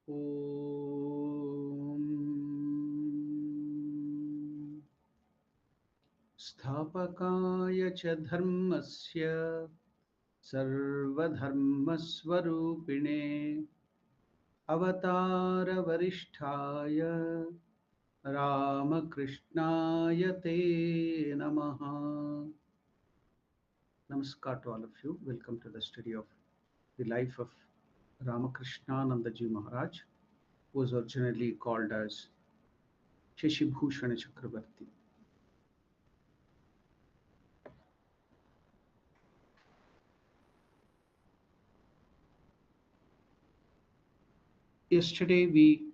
ॐ स्थापकाय च धर्मस्य सर्वधर्मस्वरूपिणे अवतारवरिष्ठाय रामकृष्णाय ते नमः. Namaskar to all of you. Welcome to the study of the life of Ramakrishna Ji Maharaj, who was originally called as Shashibhushan Chakrabarti. Yesterday we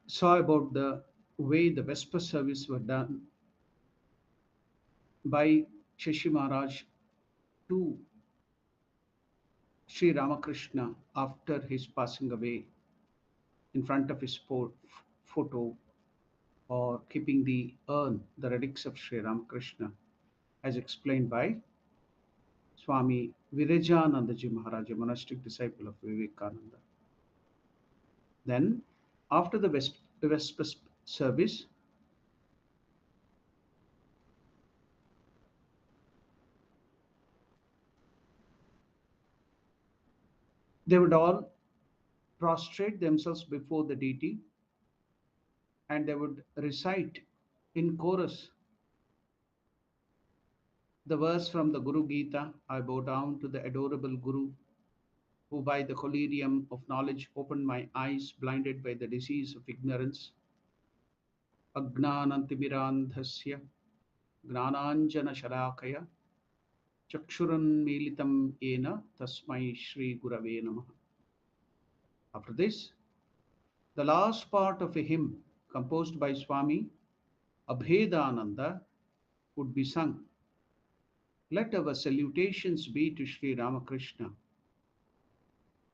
saw about the way the Vesper service were done by Shashi Maharaj to Sri Ramakrishna after his passing away in front of his photo, or keeping the urn, the relics of Sri Ramakrishna, as explained by Swami Virajanandaji Maharaj, a monastic disciple of Vivekananda. Then, after the Vesper service, they would all prostrate themselves before the deity and they would recite in chorus the verse from the Guru Gita, I bow down to the adorable Guru, who by the collyrium of knowledge opened my eyes, blinded by the disease of ignorance. Ajnanantimirandhasya gnananjana shalakaya chakshuranmilitam ena tasmai Shri Gurave Namaha. After this, the last part of a hymn composed by Swami Abhedananda would be sung. Let our salutations be to Sri Ramakrishna,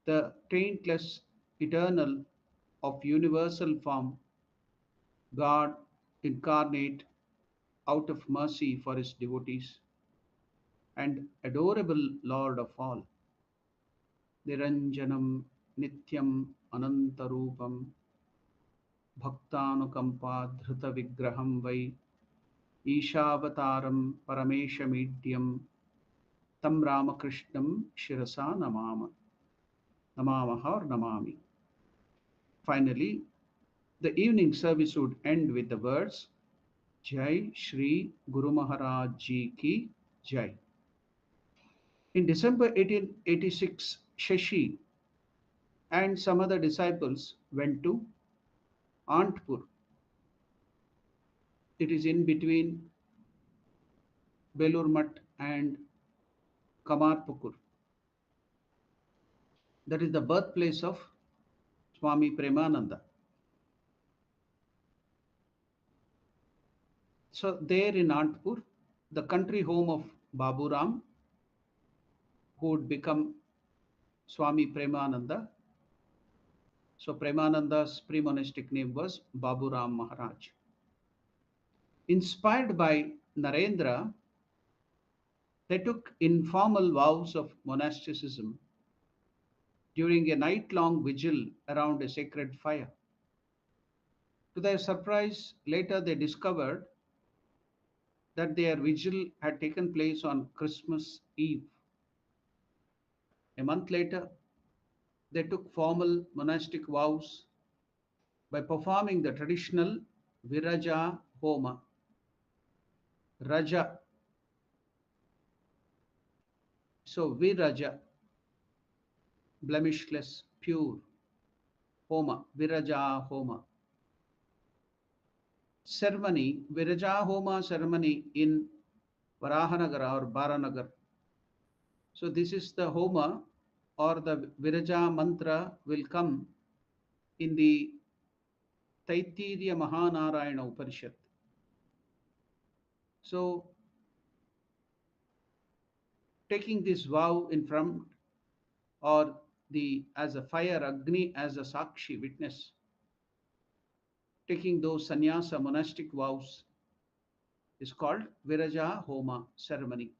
the taintless, eternal, of universal form, God incarnate out of mercy for his devotees, and adorable Lord of all. Niranjanam Nityam Anantarupam Bhaktanukampa Dhrita Vigraham Vai Ishavataram Parameshamidhyam Tam Ramakrishnam Shirasa Namamaha or Namami. Finally, the evening service would end with the words Jai Shri Guru Maharaj Ji Ki Jai. In December 1886, Shashi and some other disciples went to Antpur. It is in between Belur Math and Kamarpukur. That is the birthplace of Swami Premananda. So there in Antpur, the country home of Baburam, who would become Swami Premananda. So Premananda's pre-monastic name was Baburam Maharaj. Inspired by Narendra, they took informal vows of monasticism during a night-long vigil around a sacred fire. To their surprise, later they discovered that their vigil had taken place on Christmas Eve. A month later, they took formal monastic vows by performing the traditional Viraja Homa. Raja. So Viraja, blemishless, pure. Homa, Viraja Homa. Ceremony, Viraja Homa ceremony in Varahanagara or Baranagar. So this is the Homa or the Viraja mantra will come in the Taittiriya Mahanarayana Upanishad. So taking this vow in front, or the as a fire Agni as a Sakshi witness, taking those sannyasa monastic vows is called Viraja Homa ceremony.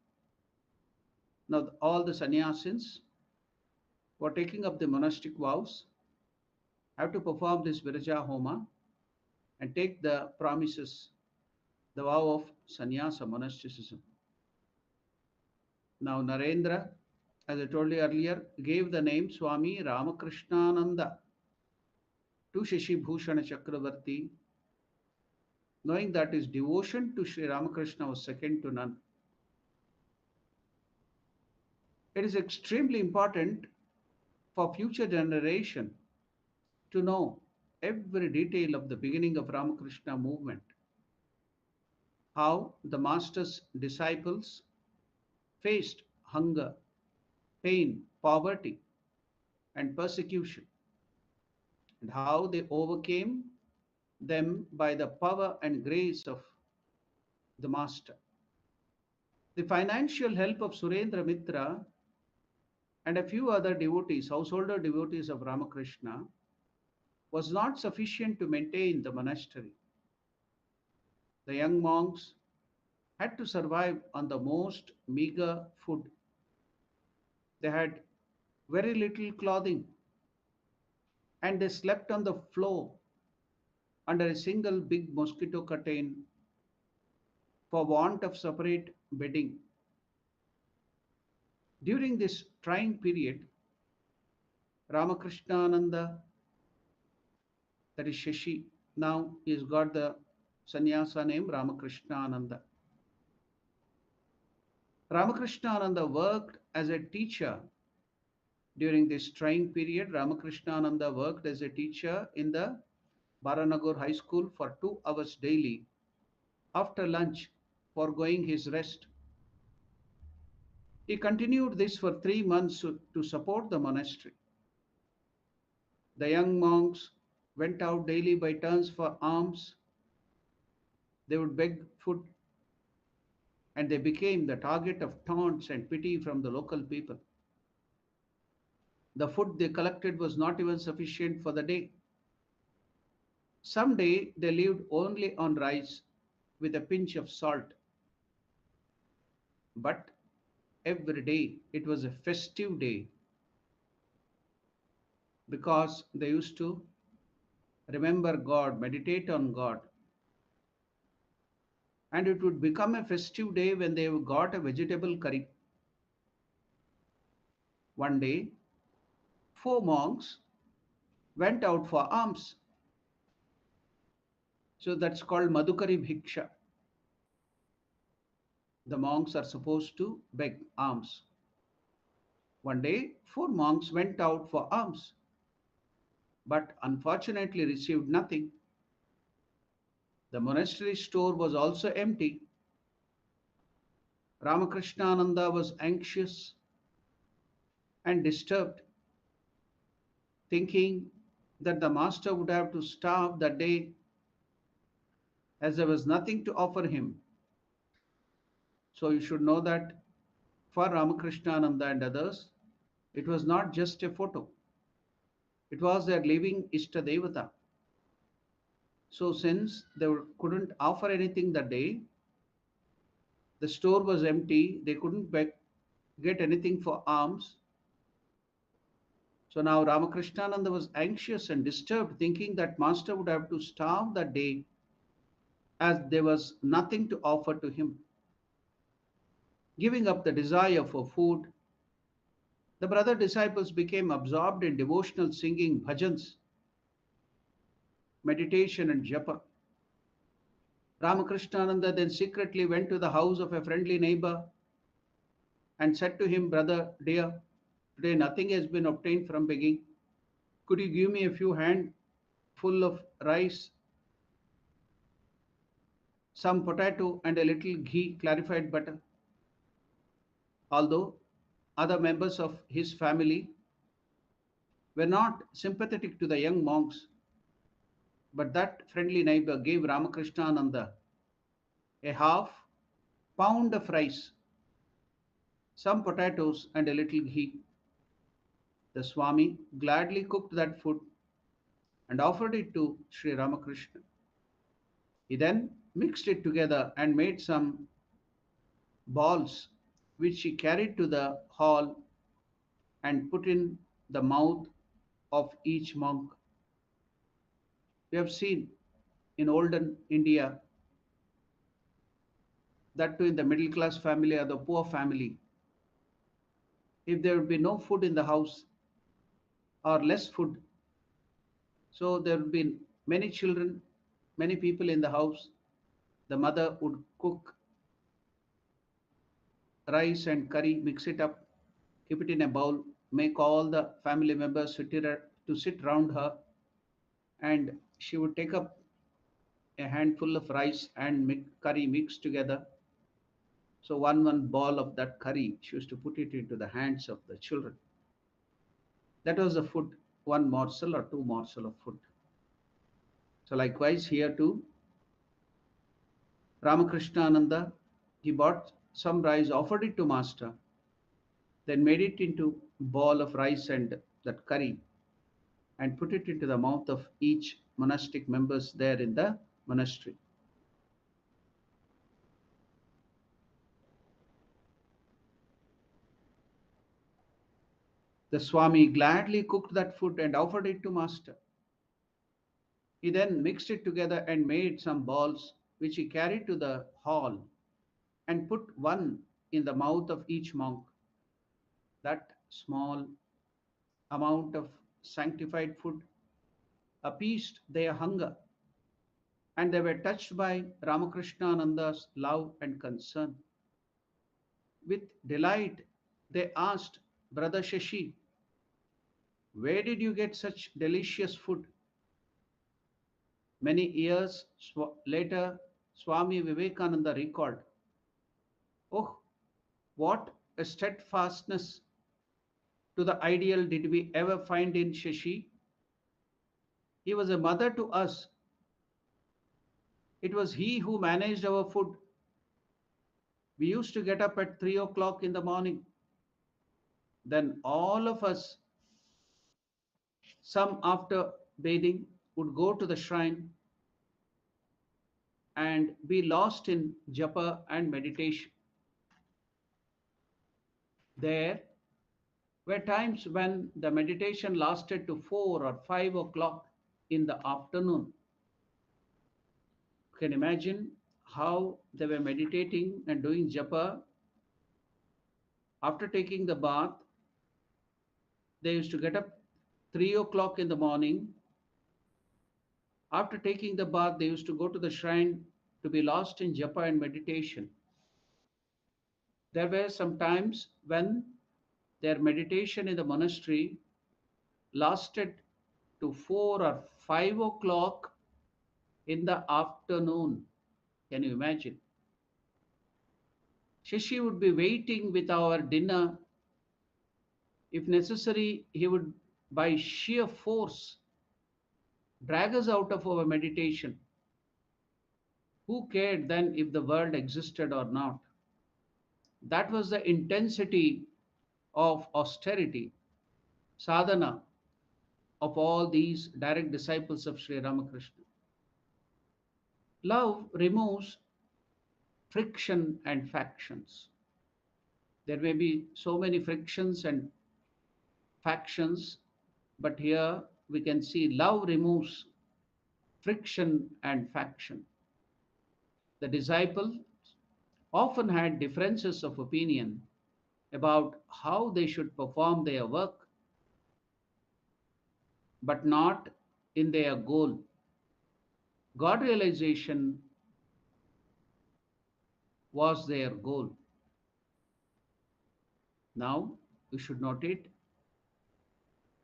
Now all the sannyasins for taking up the monastic vows have to perform this Viraja Homa and take the promises, the vow of sannyasa monasticism. Now, Narendra, as I told you earlier, gave the name Swami Ramakrishnananda to Shashi Bhushan Chakravarti, knowing that his devotion to Sri Ramakrishna was second to none. It is extremely important for future generation to know every detail of the beginning of Ramakrishna movement, how the master's disciples faced hunger, pain, poverty, and persecution, and how they overcame them by the power and grace of the master. The financial help of Surendra Mitra and a few other devotees, householder devotees of Ramakrishna, was not sufficient to maintain the monastery. The young monks had to survive on the most meager food. They had very little clothing and they slept on the floor under a single big mosquito curtain for want of separate bedding. During this trying period, Ramakrishnananda, that is Shashi, now he's got the sannyasa name Ramakrishnananda. Ramakrishnananda worked as a teacher during this trying period. Ramakrishnananda worked as a teacher in the Baranagar High School for 2 hours daily after lunch, foregoing his rest. He continued this for 3 months to support the monastery. The young monks went out daily by turns for alms. They would beg food and they became the target of taunts and pity from the local people. The food they collected was not even sufficient for the day. Some day they lived only on rice with a pinch of salt. But every day it was a festive day because they used to remember God, meditate on God. And it would become a festive day when they got a vegetable curry. One day, 4 monks went out for alms. So that's called Madhukari Bhiksha. The monks are supposed to beg alms. One day, 4 monks went out for alms, but unfortunately received nothing. The monastery store was also empty. Ramakrishnananda was anxious and disturbed, thinking that the master would have to starve that day as there was nothing to offer him. So you should know that for Ramakrishnananda and others, it was not just a photo. It was their living Ishtadevata. So since they couldn't offer anything that day, the store was empty, they couldn't get anything for alms. So now Ramakrishnananda was anxious and disturbed, thinking that master would have to starve that day as there was nothing to offer to him. Giving up the desire for food, the brother disciples became absorbed in devotional singing, bhajans, meditation, and japa. Ramakrishnananda then secretly went to the house of a friendly neighbor and said to him, "Brother, dear, today nothing has been obtained from begging. Could you give me a few handful of rice, some potato, and a little ghee, clarified butter?" Although other members of his family were not sympathetic to the young monks, but that friendly neighbor gave Ramakrishnananda a half pound of rice, some potatoes, and a little ghee. The Swami gladly cooked that food and offered it to Sri Ramakrishna. He then mixed it together and made some balls which he carried to the hall and put in the mouth of each monk. We have seen in olden India, that too in the middle class family or the poor family, if there would be no food in the house or less food, so there would be many children, many people in the house. The mother would cook rice and curry, mix it up, keep it in a bowl, make all the family members to sit round her, and she would take up a handful of rice and curry mixed together. So one ball of that curry, she used to put it into the hands of the children. That was the food, one morsel or two morsel of food. So likewise here too, Ramakrishna Ananda, he bought some rice, offered it to master, then made it into ball of rice and that curry and put it into the mouth of each monastic members there in the monastery. The Swami gladly cooked that food and offered it to master. He then mixed it together and made some balls which he carried to the hall and put one in the mouth of each monk. That small amount of sanctified food appeased their hunger, and they were touched by Ramakrishna Ananda's love and concern. With delight, they asked, Brother Shashi, where did you get such delicious food? Many years later, Swami Vivekananda recalled, Oh, what a steadfastness to the ideal did we ever find in Shashi. He was a mother to us. It was he who managed our food. We used to get up at 3 o'clock in the morning. Then all of us, some after bathing, would go to the shrine and be lost in japa and meditation. There were times when the meditation lasted to 4 or 5 o'clock in the afternoon. You can imagine how they were meditating and doing japa. After taking the bath, they used to get up 3 o'clock in the morning. After taking the bath, they used to go to the shrine to be lost in japa and meditation. There were some times when their meditation in the monastery lasted to 4 or 5 o'clock in the afternoon. Can you imagine? Shashi would be waiting with our dinner. If necessary, he would, by sheer force, drag us out of our meditation. Who cared then if the world existed or not? That was the intensity of austerity, sadhana, of all these direct disciples of Sri Ramakrishna. Love removes friction and factions. There may be so many frictions and factions, but here we can see love removes friction and faction. The disciples often had differences of opinion about how they should perform their work, but not in their goal. God realization was their goal. Now, you should note it.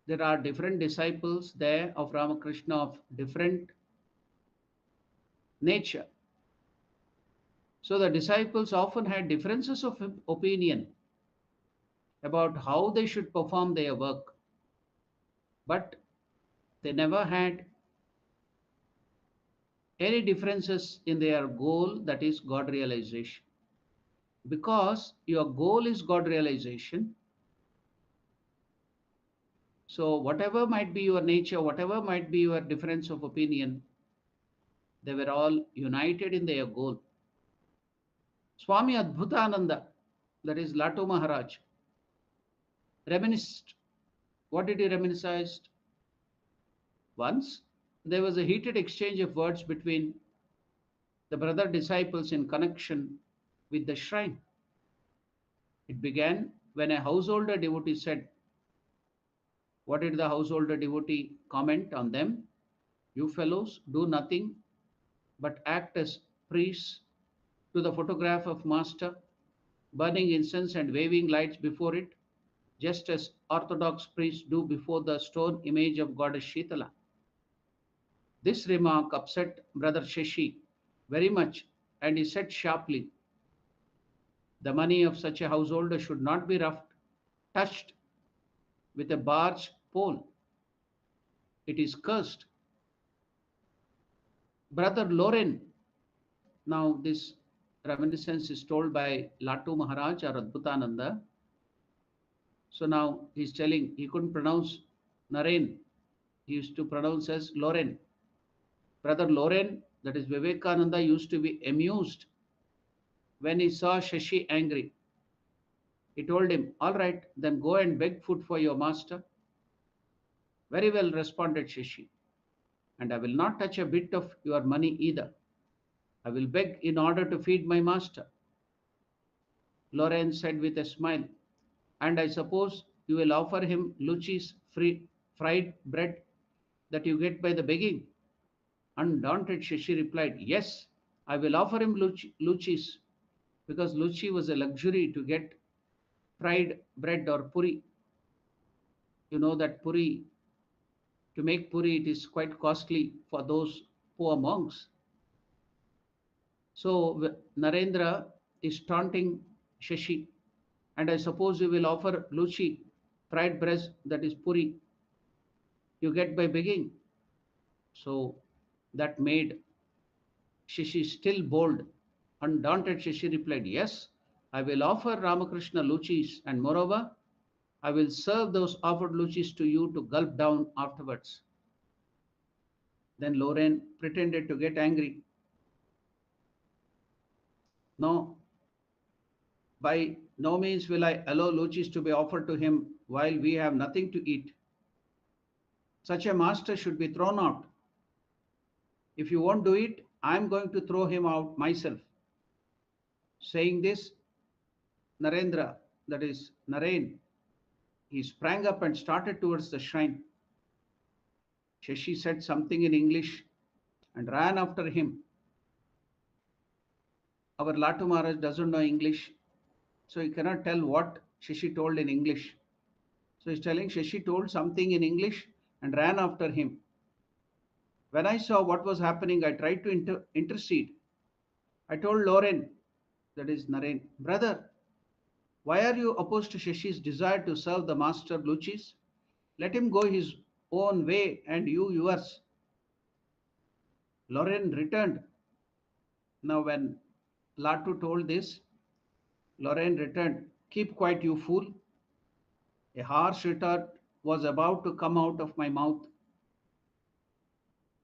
There are different disciples there of Ramakrishna of different nature. So the disciples often had differences of opinion about how they should perform their work, but they never had any differences in their goal, that is God realization. Because your goal is God realization, so whatever might be your nature, whatever might be your difference of opinion, they were all united in their goal. Swami Adbhutananda, that is Lato Maharaj, reminisced What did he reminisce? Once there was a heated exchange of words between the brother disciples in connection with the shrine. It began when a householder devotee said, what did the householder devotee comment on them? You fellows do nothing but act as priests to the photograph of Master, burning incense and waving lights before it, just as Orthodox priests do before the stone image of Goddess Shitala. This remark upset Brother Shashi very much, and he said sharply, the money of such a householder should not be touched with a barge pole. It is cursed. Brother Loren, now this reminiscence is told by Latu Maharaj or Adbhutananda. So now he's telling he couldn't pronounce Naren. He used to pronounce as Loren. Brother Loren, that is Vivekananda, used to be amused when he saw Shashi angry. He told him, all right, then go and beg food for your master. Very well, responded Shashi. And I will not touch a bit of your money either. I will beg in order to feed my master. Loren said with a smile, and I suppose you will offer him Luci's fried bread that you get by the begging. Undaunted, Shashi replied, yes, I will offer him Luci's, because Luci was a luxury to get fried bread or puri. You know that puri, to make puri, it is quite costly for those poor monks. So Narendra is taunting Shashi, and I suppose you will offer Luci fried bread, that is puri, you get by begging. So that made Shashi still bold. Undaunted, Shashi replied, yes, I will offer Ramakrishna Lucis, and moreover, I will serve those offered Lucis to you to gulp down afterwards. Then Loren pretended to get angry. No, by no means will I allow Lucis to be offered to him while we have nothing to eat. Such a master should be thrown out. If you won't do it, I am going to throw him out myself. Saying this, Narendra, that is Naren, he sprang up and started towards the shrine. Shashi said something in English and ran after him. Our Latu Maharaj doesn't know English, so he cannot tell what Shashi told in English. So he's telling Shashi told something in English and ran after him. When I saw what was happening, I tried to intercede. I told Loren, that is Naren, brother, why are you opposed to Shashi's desire to serve the master Lucis? Let him go his own way and you yours. Loren returned. Now when Latu told this, Loren returned, keep quiet, you fool. A harsh retort was about to come out of my mouth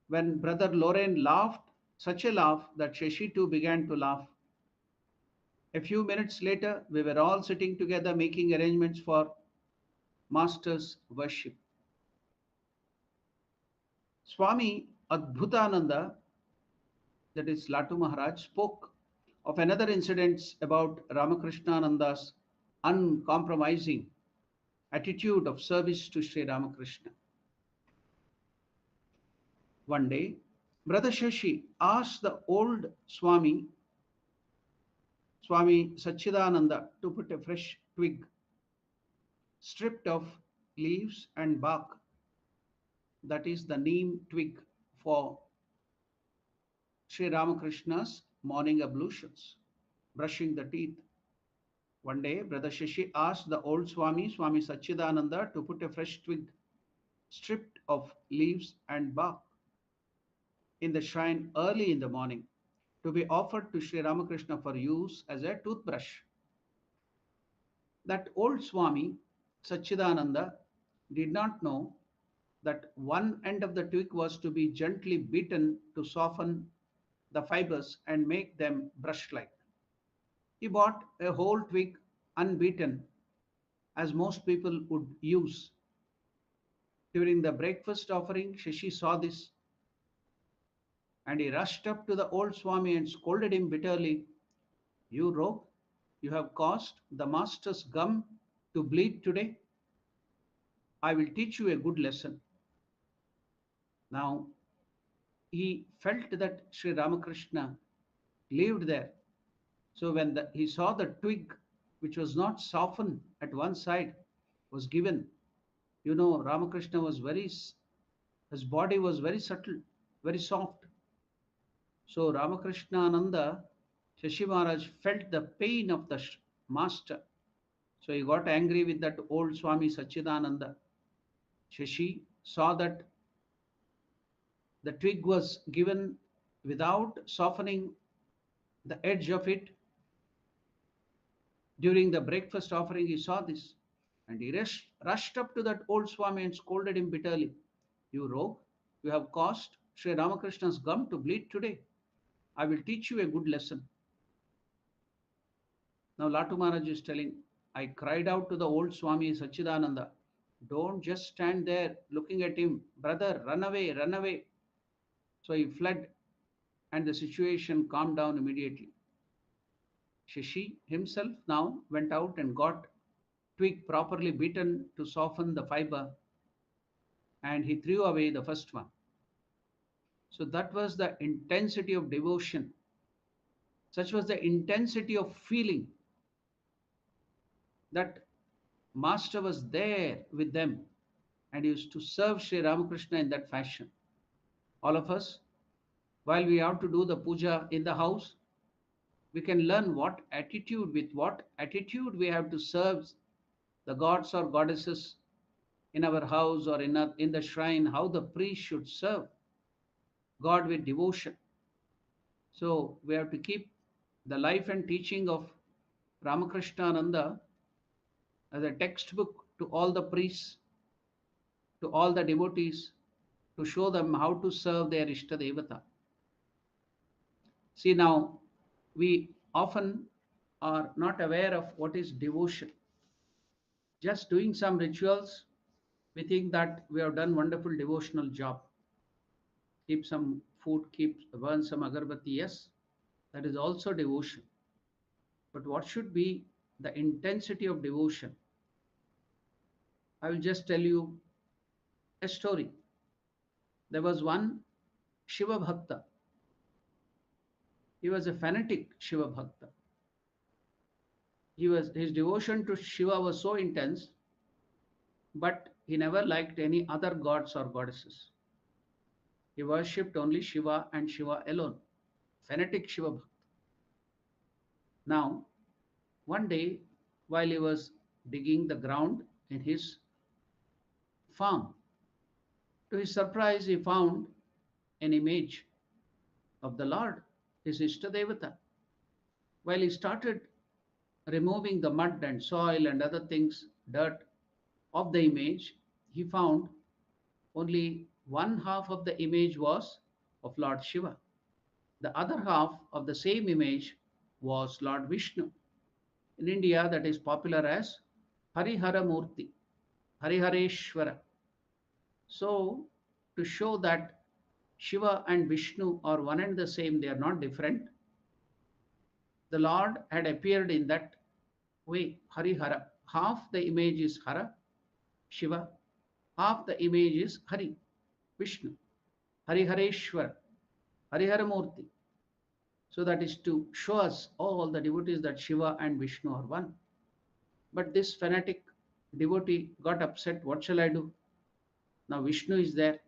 when brother Loren laughed, such a laugh that Shashi too began to laugh. A few minutes later, we were all sitting together making arrangements for master's worship. Swami Adbhutananda, that is Latu Maharaj, spoke of another incident about Ramakrishnananda's uncompromising attitude of service to Sri Ramakrishna. One day, Brother Shashi asked the old Swami Sachidananda, to put a fresh twig, stripped of leaves and bark, that is the neem twig, for Sri Ramakrishna's morning ablutions, brushing the teeth. One day, Brother Shashi asked the old Swami Sachidananda, to put a fresh twig, stripped of leaves and bark, in the shrine early in the morning, to be offered to Sri Ramakrishna for use as a toothbrush. That old Swami Sachidananda did not know that one end of the twig was to be gently beaten to soften the fibers and make them brush like. He bought a whole twig unbeaten, as most people would use, During the breakfast offering, Shashi saw this and he rushed up to the old Swami and scolded him bitterly. You rogue, you have caused the master's gum to bleed today. I will teach you a good lesson. Now, he felt that Sri Ramakrishna lived there. So when he saw the twig, which was not softened at one side, was given, Ramakrishna was his body was very subtle, very soft. So Ramakrishna Ananda, Shashi Maharaj felt the pain of the master. So he got angry with that old Swami Sachidananda. Shashi saw that the twig was given without softening the edge of it. During the breakfast offering, he saw this and he rushed up to that old Swami and scolded him bitterly. You rogue, you have caused Sri Ramakrishna's gum to bleed today. I will teach you a good lesson. Now Latu Maharaj is telling, I cried out to the old Swami Sachidananda, don't just stand there looking at him. Brother, run away, run away. So he fled and the situation calmed down immediately. Shashi himself now went out and got twig properly beaten to soften the fiber and he threw away the first one. So that was the intensity of devotion. Such was the intensity of feeling that Master was there with them and used to serve Sri Ramakrishna in that fashion. All of us, while we have to do the puja in the house, we can learn with what attitude we have to serve the gods or goddesses in our house or in the shrine, how the priest should serve God with devotion. So we have to keep the life and teaching of Ramakrishna Ananda as a textbook to all the priests, to all the devotees, to show them how to serve their Ishta Devata. See, now we often are not aware of what is devotion. Just doing some rituals, we think that we have done wonderful devotional job. Keep some food, burn some agarbatti. Yes, that is also devotion. But what should be the intensity of devotion? I will just tell you a story. There was one Shiva Bhakta. He was a fanatic Shiva Bhakta. His devotion to Shiva was so intense, but he never liked any other gods or goddesses. He worshipped only Shiva and Shiva alone. Fanatic Shiva Bhakta. Now, one day, while he was digging the ground in his farm, to his surprise, he found an image of the Lord, his Ishta Devata. While he started removing the mud and soil and other things, dirt of the image, he found only one half of the image was of Lord Shiva. The other half of the same image was Lord Vishnu. In India, that is popular as Harihara Murti, Harihareshwara. So, to show that Shiva and Vishnu are one and the same, they are not different, the Lord had appeared in that way, Harihara. Half the image is Hara, Shiva, half the image is Hari, Vishnu, Harihareshwara, Hariharamurti. So that is to show us all the devotees that Shiva and Vishnu are one. But this fanatic devotee got upset. What shall I do? Now Vishnu is there.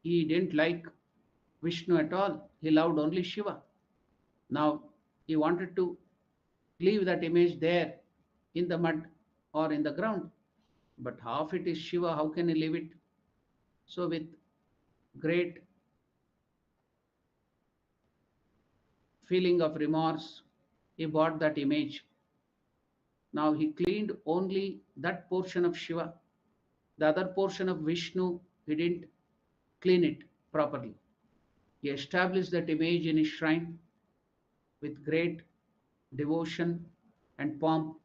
He didn't like Vishnu at all. He loved only Shiva. Now he wanted to leave that image there in the mud or in the ground. But half it is Shiva. How can he leave it? So with great feeling of remorse, he bought that image. Now he cleaned only that portion of Shiva. The other portion of Vishnu, he didn't clean it properly. He established that image in his shrine with great devotion and pomp.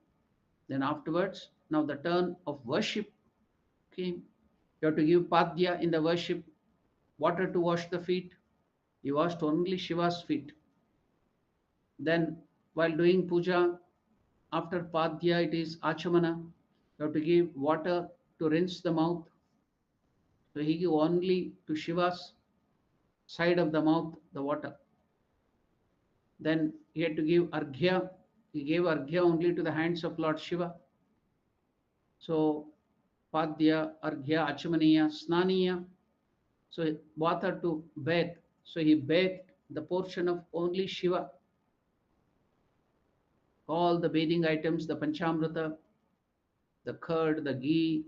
Then afterwards, now the turn of worship came. You have to give padya in the worship, water to wash the feet. He washed only Shiva's feet. Then, while doing puja, after padya, it is achamana. You have to give water to rinse the mouth. So he gave only to Shiva's side of the mouth the water. Then he had to give arghya. He gave arghya only to the hands of Lord Shiva. So padya, arghya, achamaniya, snaniya. So water to bathe. So he bathed the portion of only Shiva. All the bathing items, the panchamrita, the curd, the ghee,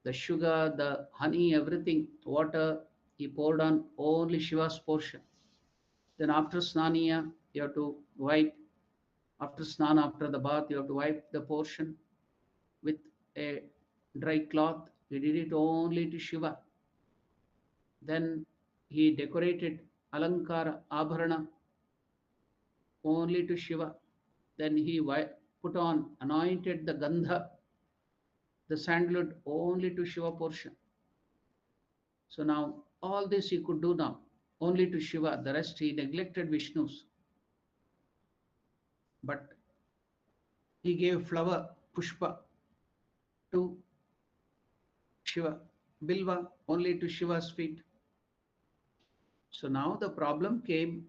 the sugar, the honey, everything, water, he poured on only Shiva's portion. Then after snaniya, you have to wipe. After snana, after the bath, you have to wipe the portion with a dry cloth. He did it only to Shiva. Then he decorated alankara, abharana, only to Shiva. Then he put on, anointed the gandha, the sandalwood, only to Shiva portion. So now all this he could do now, only to Shiva. The rest he neglected Vishnu's. But he gave flower, pushpa, to Shiva, bilva, only to Shiva's feet. So now the problem came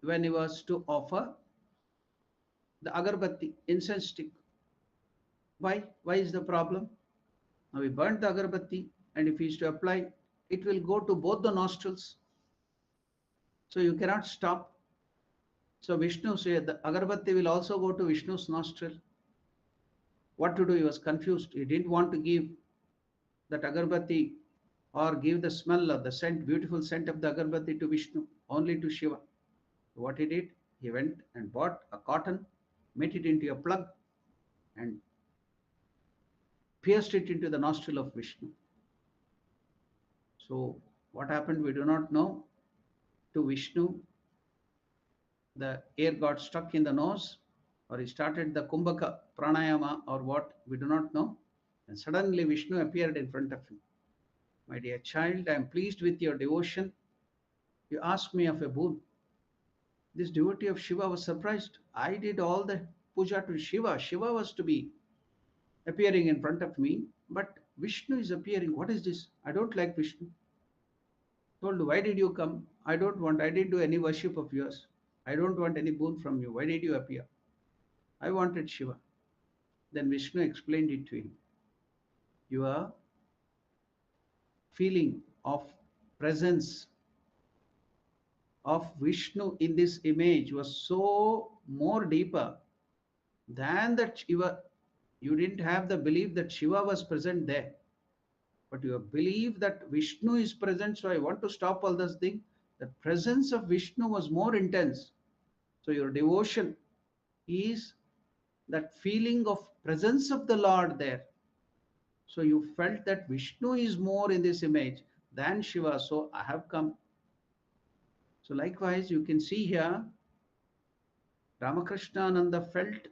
when he was to offer the agarbatti, incense stick. Why? Why is the problem? Now he burnt the agarbatti, and if he is to apply, it will go to both the nostrils. So you cannot stop. So Vishnu said the agarbatti will also go to Vishnu's nostril. What to do? He was confused. He didn't want to give that agarbatti or give the smell of the scent, beautiful scent of the agarbatti to Vishnu, only to Shiva. What he did? He went and bought a cotton, made it into a plug, and pierced it into the nostril of Vishnu. So what happened? We do not know. To Vishnu, the air got stuck in the nose, or he started the kumbhaka pranayama, or what, we do not know. And suddenly Vishnu appeared in front of him. My dear child, I am pleased with your devotion. You asked me of a boon. This devotee of Shiva was surprised. I did all the puja to Shiva. Shiva was to be appearing in front of me, but Vishnu is appearing. What is this? I don't like Vishnu. Told, why did you come? I didn't do any worship of yours. I don't want any boon from you. Why did you appear? I wanted Shiva. Then Vishnu explained it to him. Your feeling of presence of Vishnu in this image was so more deeper than that Shiva. You didn't have the belief that Shiva was present there, but you believe that Vishnu is present. So I want to stop all this thing. The presence of Vishnu was more intense. So your devotion is that feeling of presence of the Lord there. So you felt that Vishnu is more in this image than Shiva. So I have come. So likewise, you can see here, Ramakrishnananda felt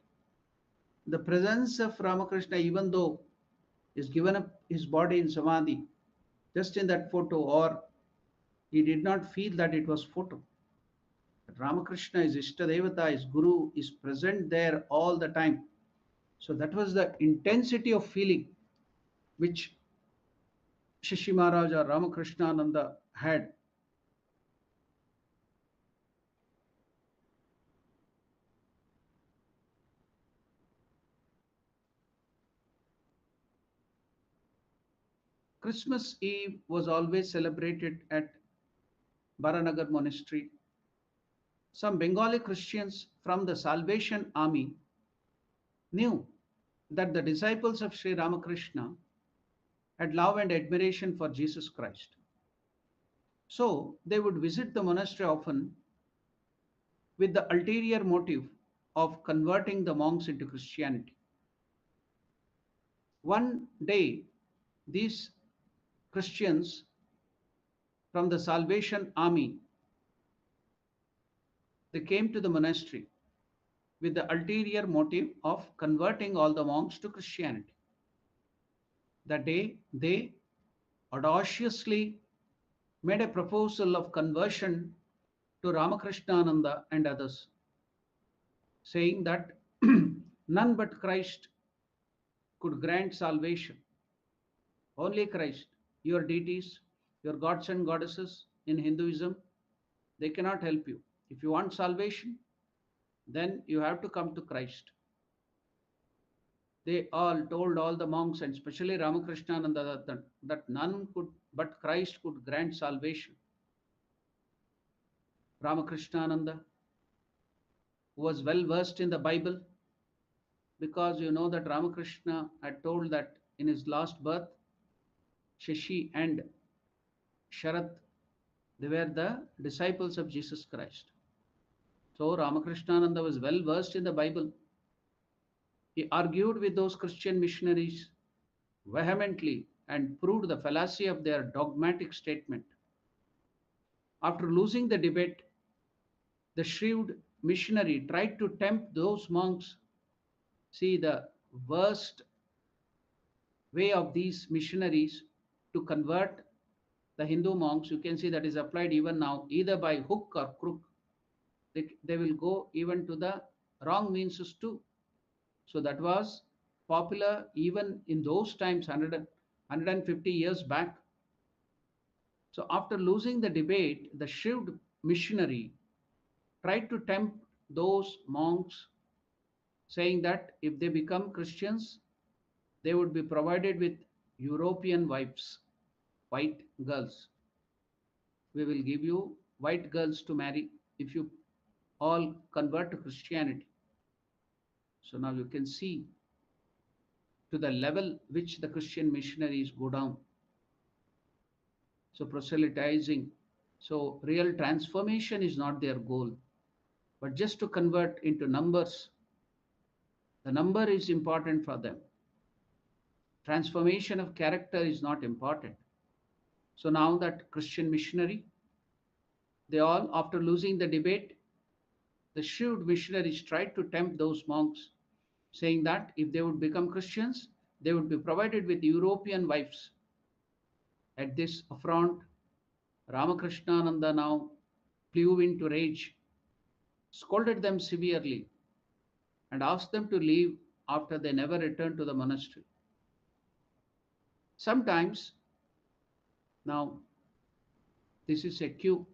the presence of Ramakrishna, even though he's given up his body in Samadhi, just in that photo, or he did not feel that it was photo. But Ramakrishna is Ishtadevata, his Guru, is present there all the time. So that was the intensity of feeling which Shishi Maharaj or Ramakrishnananda had. Christmas Eve was always celebrated at Baranagar Monastery. Some Bengali Christians from the Salvation Army knew that the disciples of Sri Ramakrishna had love and admiration for Jesus Christ. So they would visit the monastery often with the ulterior motive of converting the monks into Christianity. One day, these Christians from the Salvation Army, they came to the monastery with the ulterior motive of converting all the monks to Christianity. That day, they audaciously made a proposal of conversion to Ramakrishnananda and others, saying that none but Christ could grant salvation. Only Christ. Your deities, your gods and goddesses in Hinduism, they cannot help you. If you want salvation, then you have to come to Christ. They all told all the monks, and especially Ramakrishnananda, that none could but Christ could grant salvation. Ramakrishnananda, who was well versed in the Bible, because you know that Ramakrishna had told that in his last birth, Shashi and Sharat, they were the disciples of Jesus Christ. So Ramakrishnananda was well versed in the Bible. He argued with those Christian missionaries vehemently and proved the fallacy of their dogmatic statement. After losing the debate, the shrewd missionary tried to tempt those monks. See the worst way of these missionaries to convert the Hindu monks. You can see that is applied even now, either by hook or crook. They will go even to the wrong means too. So that was popular even in those times, 150 years back. So after losing the debate, the shrewd missionary tried to tempt those monks, saying that if they become Christians, they would be provided with European wives, white girls. We will give you white girls to marry if you all convert to Christianity. So now you can see to the level which the Christian missionaries go down. So proselytizing. So real transformation is not their goal, but just to convert into numbers. The number is important for them. Transformation of character is not important. So now that Christian missionary, they all, after losing the debate, the shrewd missionaries tried to tempt those monks, saying that if they would become Christians, they would be provided with European wives. At this affront, Ramakrishnananda now flew into rage, scolded them severely, and asked them to leave after they never returned to the monastery. Sometimes, now this is a cue,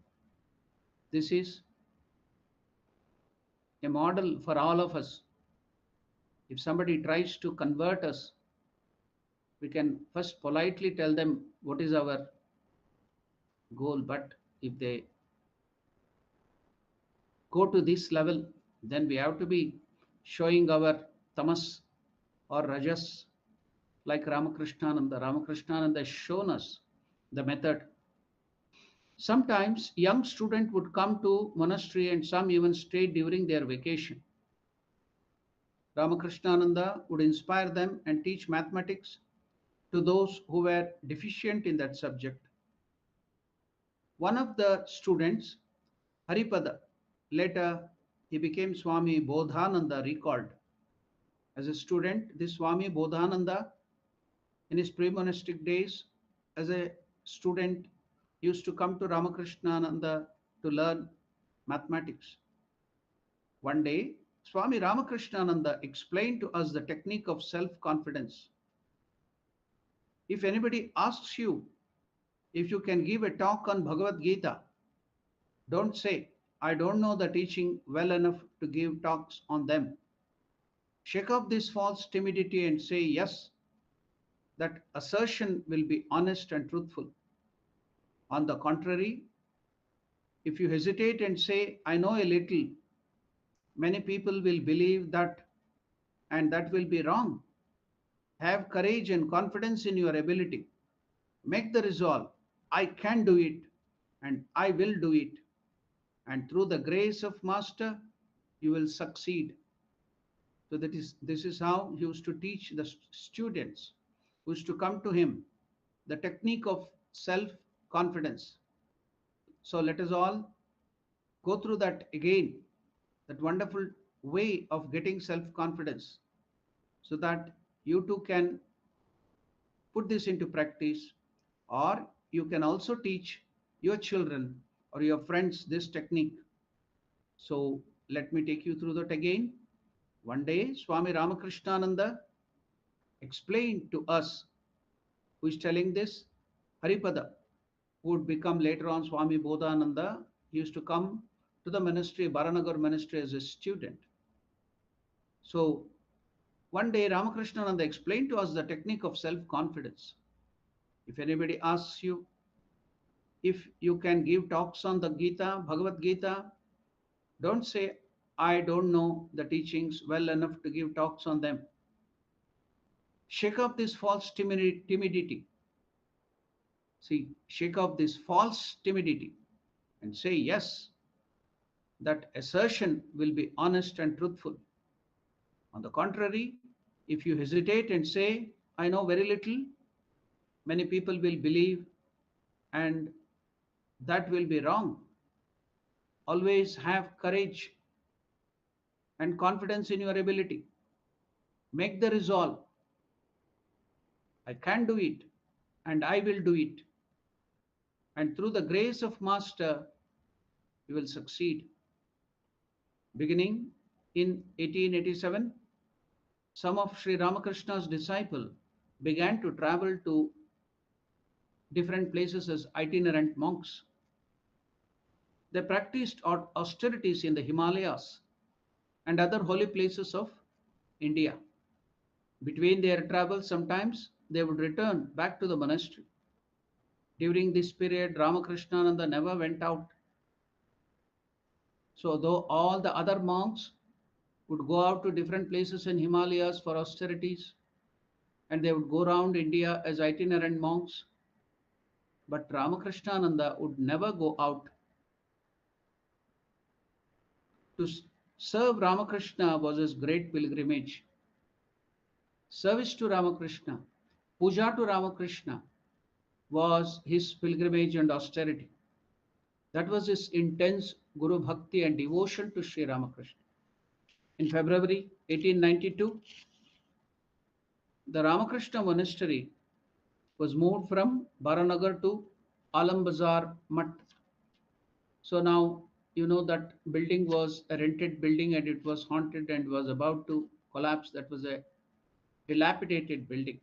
this is a model for all of us. If somebody tries to convert us, we can first politely tell them what is our goal. But if they go to this level, then we have to be showing our tamas or rajas like Ramakrishnananda. Ramakrishnananda has shown us the method. Sometimes young student would come to monastery and some even stayed during their vacation. Ramakrishnananda would inspire them and teach mathematics to those who were deficient in that subject. One of the students, Haripada, later he became Swami Bodhananda, recalled. As a student, this Swami Bodhananda, in his pre-monastic days, as a student, used to come to Ramakrishnananda to learn mathematics. One day, Swami Ramakrishnananda explained to us the technique of self-confidence. If anybody asks you if you can give a talk on Bhagavad Gita, don't say, I don't know the teaching well enough to give talks on them. Shake off this false timidity and say yes. That assertion will be honest and truthful. On the contrary, if you hesitate and say, I know a little, many people will believe that, and that will be wrong. Have courage and confidence in your ability. Make the resolve, I can do it, and I will do it. And through the grace of Master, you will succeed. So this is how he used to teach the students who used to come to him, the technique of self-confidence. So let us all go through that again, that wonderful way of getting self-confidence, so that you too can put this into practice, or you can also teach your children or your friends this technique. So let me take you through that again. One day, Swami Ramakrishnananda explained to us, who is telling this, Haripada, who would become later on Swami Bodhananda. He used to come to the ministry, Baranagar ministry, as a student. So one day Ramakrishnananda explained to us the technique of self-confidence. If anybody asks you if you can give talks on the Gita, Bhagavad Gita, don't say, I don't know the teachings well enough to give talks on them. Shake off this false timidity. See, shake off this false timidity and say yes. That assertion will be honest and truthful. On the contrary, if you hesitate and say, I know very little, many people will believe, and that will be wrong. Always have courage and confidence in your ability. Make the resolve, I can do it, and I will do it. And through the grace of Master, you will succeed. Beginning in 1887, some of Sri Ramakrishna's disciples began to travel to different places as itinerant monks. They practiced austerities in the Himalayas and other holy places of India. Between their travels, sometimes they would return back to the monastery. During this period, Ramakrishnananda never went out. So, though all the other monks would go out to different places in Himalayas for austerities, and they would go around India as itinerant monks, but Ramakrishnananda would never go out. To serve Ramakrishna was his great pilgrimage. Service to Ramakrishna, puja to Ramakrishna was his pilgrimage and austerity. That was his intense Guru Bhakti and devotion to Sri Ramakrishna. In February 1892, the Ramakrishna monastery was moved from Baranagar to Alambazar Mutt. So now you know that building was a rented building and it was haunted and was about to collapse. That was a dilapidated building.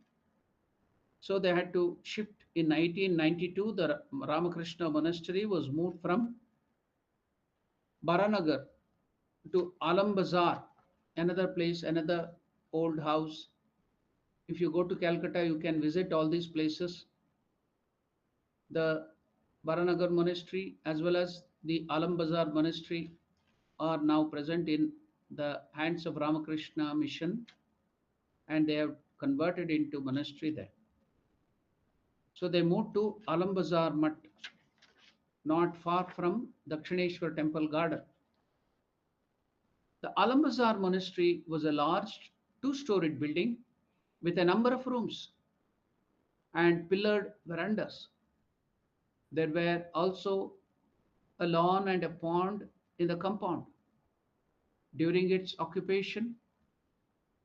So they had to shift. In 1992, the Ramakrishna monastery was moved from Baranagar to Alambazar, another place, another old house. If you go to Calcutta, you can visit all these places. The Baranagar monastery as well as the Alambazar monastery are now present in the hands of Ramakrishna mission, and they have converted into monastery there. So they moved to Alambazar Mutt, not far from Dakshineshwar temple garden. The Alambazar monastery was a large two-storied building with a number of rooms and pillared verandas. There were also a lawn and a pond in the compound. During its occupation,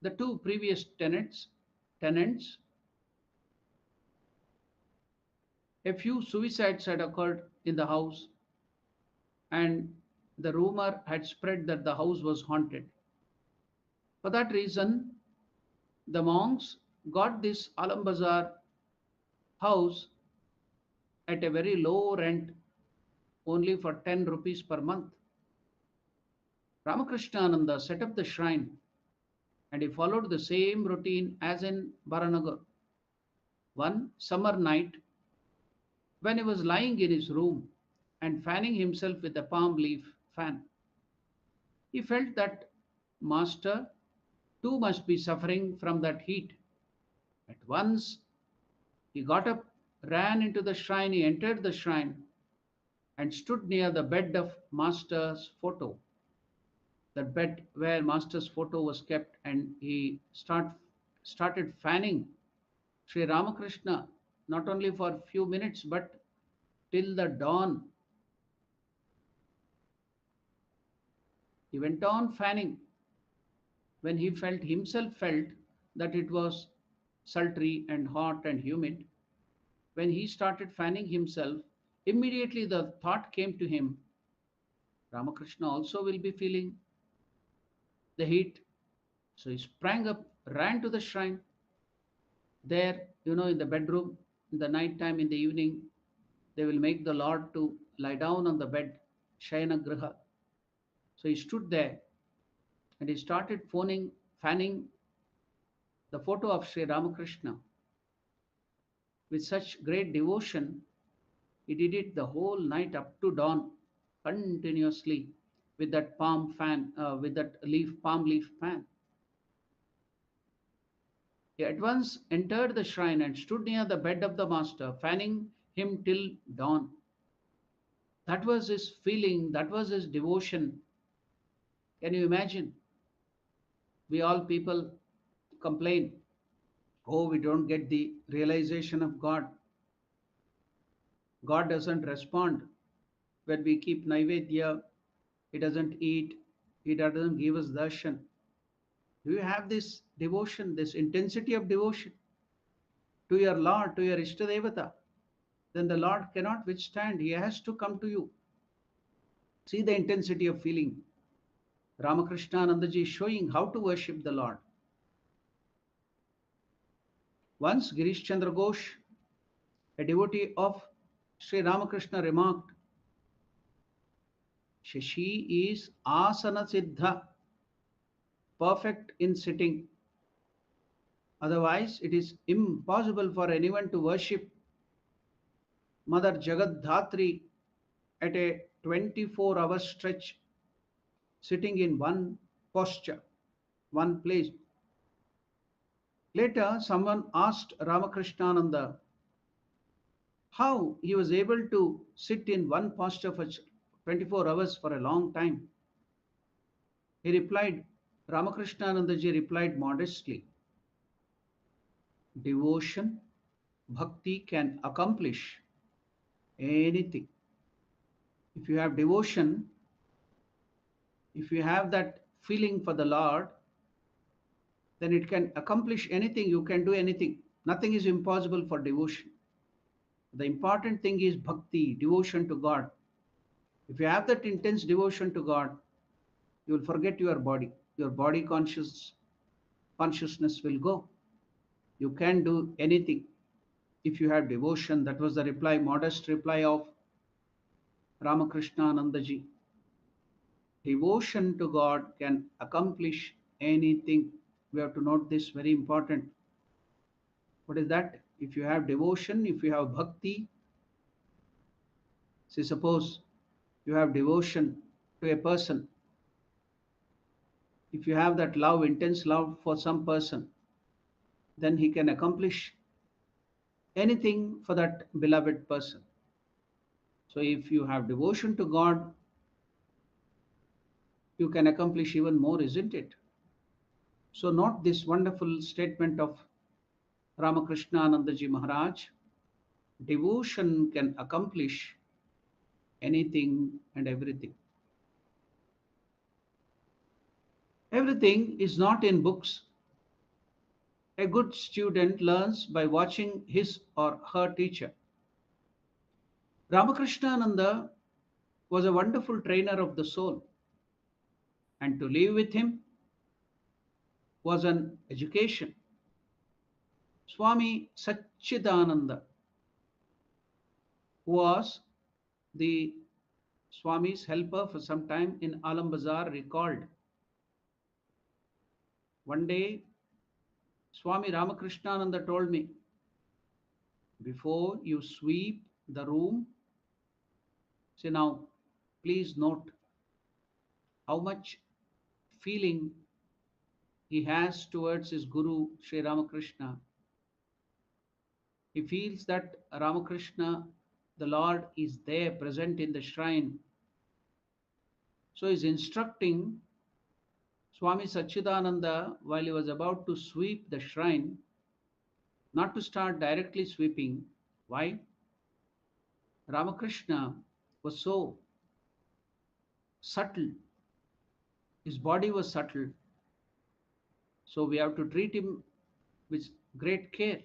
the two previous tenants, a few suicides had occurred in the house, and the rumor had spread that the house was haunted. For that reason, the monks got this Alambazar house at a very low rent, only for 10 rupees per month. Ramakrishnananda set up the shrine and he followed the same routine as in Baranagar. One summer night, when he was lying in his room and fanning himself with a palm leaf fan, he felt that Master too must be suffering from that heat. At once, he got up, ran into the shrine, he entered the shrine, and stood near the bed of Master's photo, the bed where Master's photo was kept, and he started fanning Sri Ramakrishna not only for a few minutes but till the dawn. He went on fanning when he felt himself felt that it was sultry and hot and humid, when he started fanning himself, immediately the thought came to him, Ramakrishna also will be feeling the heat. So he sprang up, ran to the shrine. There, in the bedroom, in the night time, in the evening, they will make the Lord to lie down on the bed, Shayana Griha. So he stood there and he started fanning the photo of Sri Ramakrishna with such great devotion. He did it the whole night up to dawn, continuously with that with that palm leaf fan. He at once entered the shrine and stood near the bed of the master, fanning him till dawn. That was his feeling, that was his devotion. Can you imagine? We all people complain, oh, we don't get the realization of God. God doesn't respond when we keep Naivedya, He doesn't eat, He doesn't give us darshan. Do you have this devotion, this intensity of devotion to your Lord, to your Ishtadevata? Then the Lord cannot withstand. He has to come to you. See the intensity of feeling. Ramakrishna Anandaji is showing how to worship the Lord. Once Girish Chandra Ghosh, a devotee of Sri Ramakrishna, remarked, Shashi is asana siddha, perfect in sitting. Otherwise, it is impossible for anyone to worship Mother Jagadhatri at a 24-hour stretch, sitting in one posture, one place. Later, someone asked Ramakrishnananda how he was able to sit in one posture for 24 hours for a long time. He replied, Ramakrishnanandaji replied modestly, devotion, bhakti can accomplish anything. If you have devotion, if you have that feeling for the Lord, then it can accomplish anything. You can do anything. Nothing is impossible for devotion. The important thing is bhakti, devotion to God. If you have that intense devotion to God, you will forget your body. Your body consciousness will go. You can do anything if you have devotion. That was the reply, modest reply of Ramakrishna Anandaji. Devotion to God can accomplish anything. We have to note this, very important. What is that? If you have devotion, if you have bhakti, say suppose you have devotion to a person, if you have that love, intense love for some person, then he can accomplish anything for that beloved person. So if you have devotion to God, you can accomplish even more, isn't it? So note this wonderful statement of Ramakrishna Anandaji Maharaj. Devotion can accomplish anything and everything. Everything is not in books. A good student learns by watching his or her teacher. Ramakrishna was a wonderful trainer of the soul, and to live with him was an education. Swami Satchidananda, who was the Swami's helper for some time in Alambazar, recalled, one day Swami Ramakrishna told me, before you sweep the room, say now, please note how much feeling he has towards his Guru Sri Ramakrishna. He feels that Ramakrishna, the Lord, is there present in the shrine. So he's instructing Swami Satchidananda while he was about to sweep the shrine, not to start directly sweeping. Why? Ramakrishna was so subtle. His body was subtle. So we have to treat him with great care.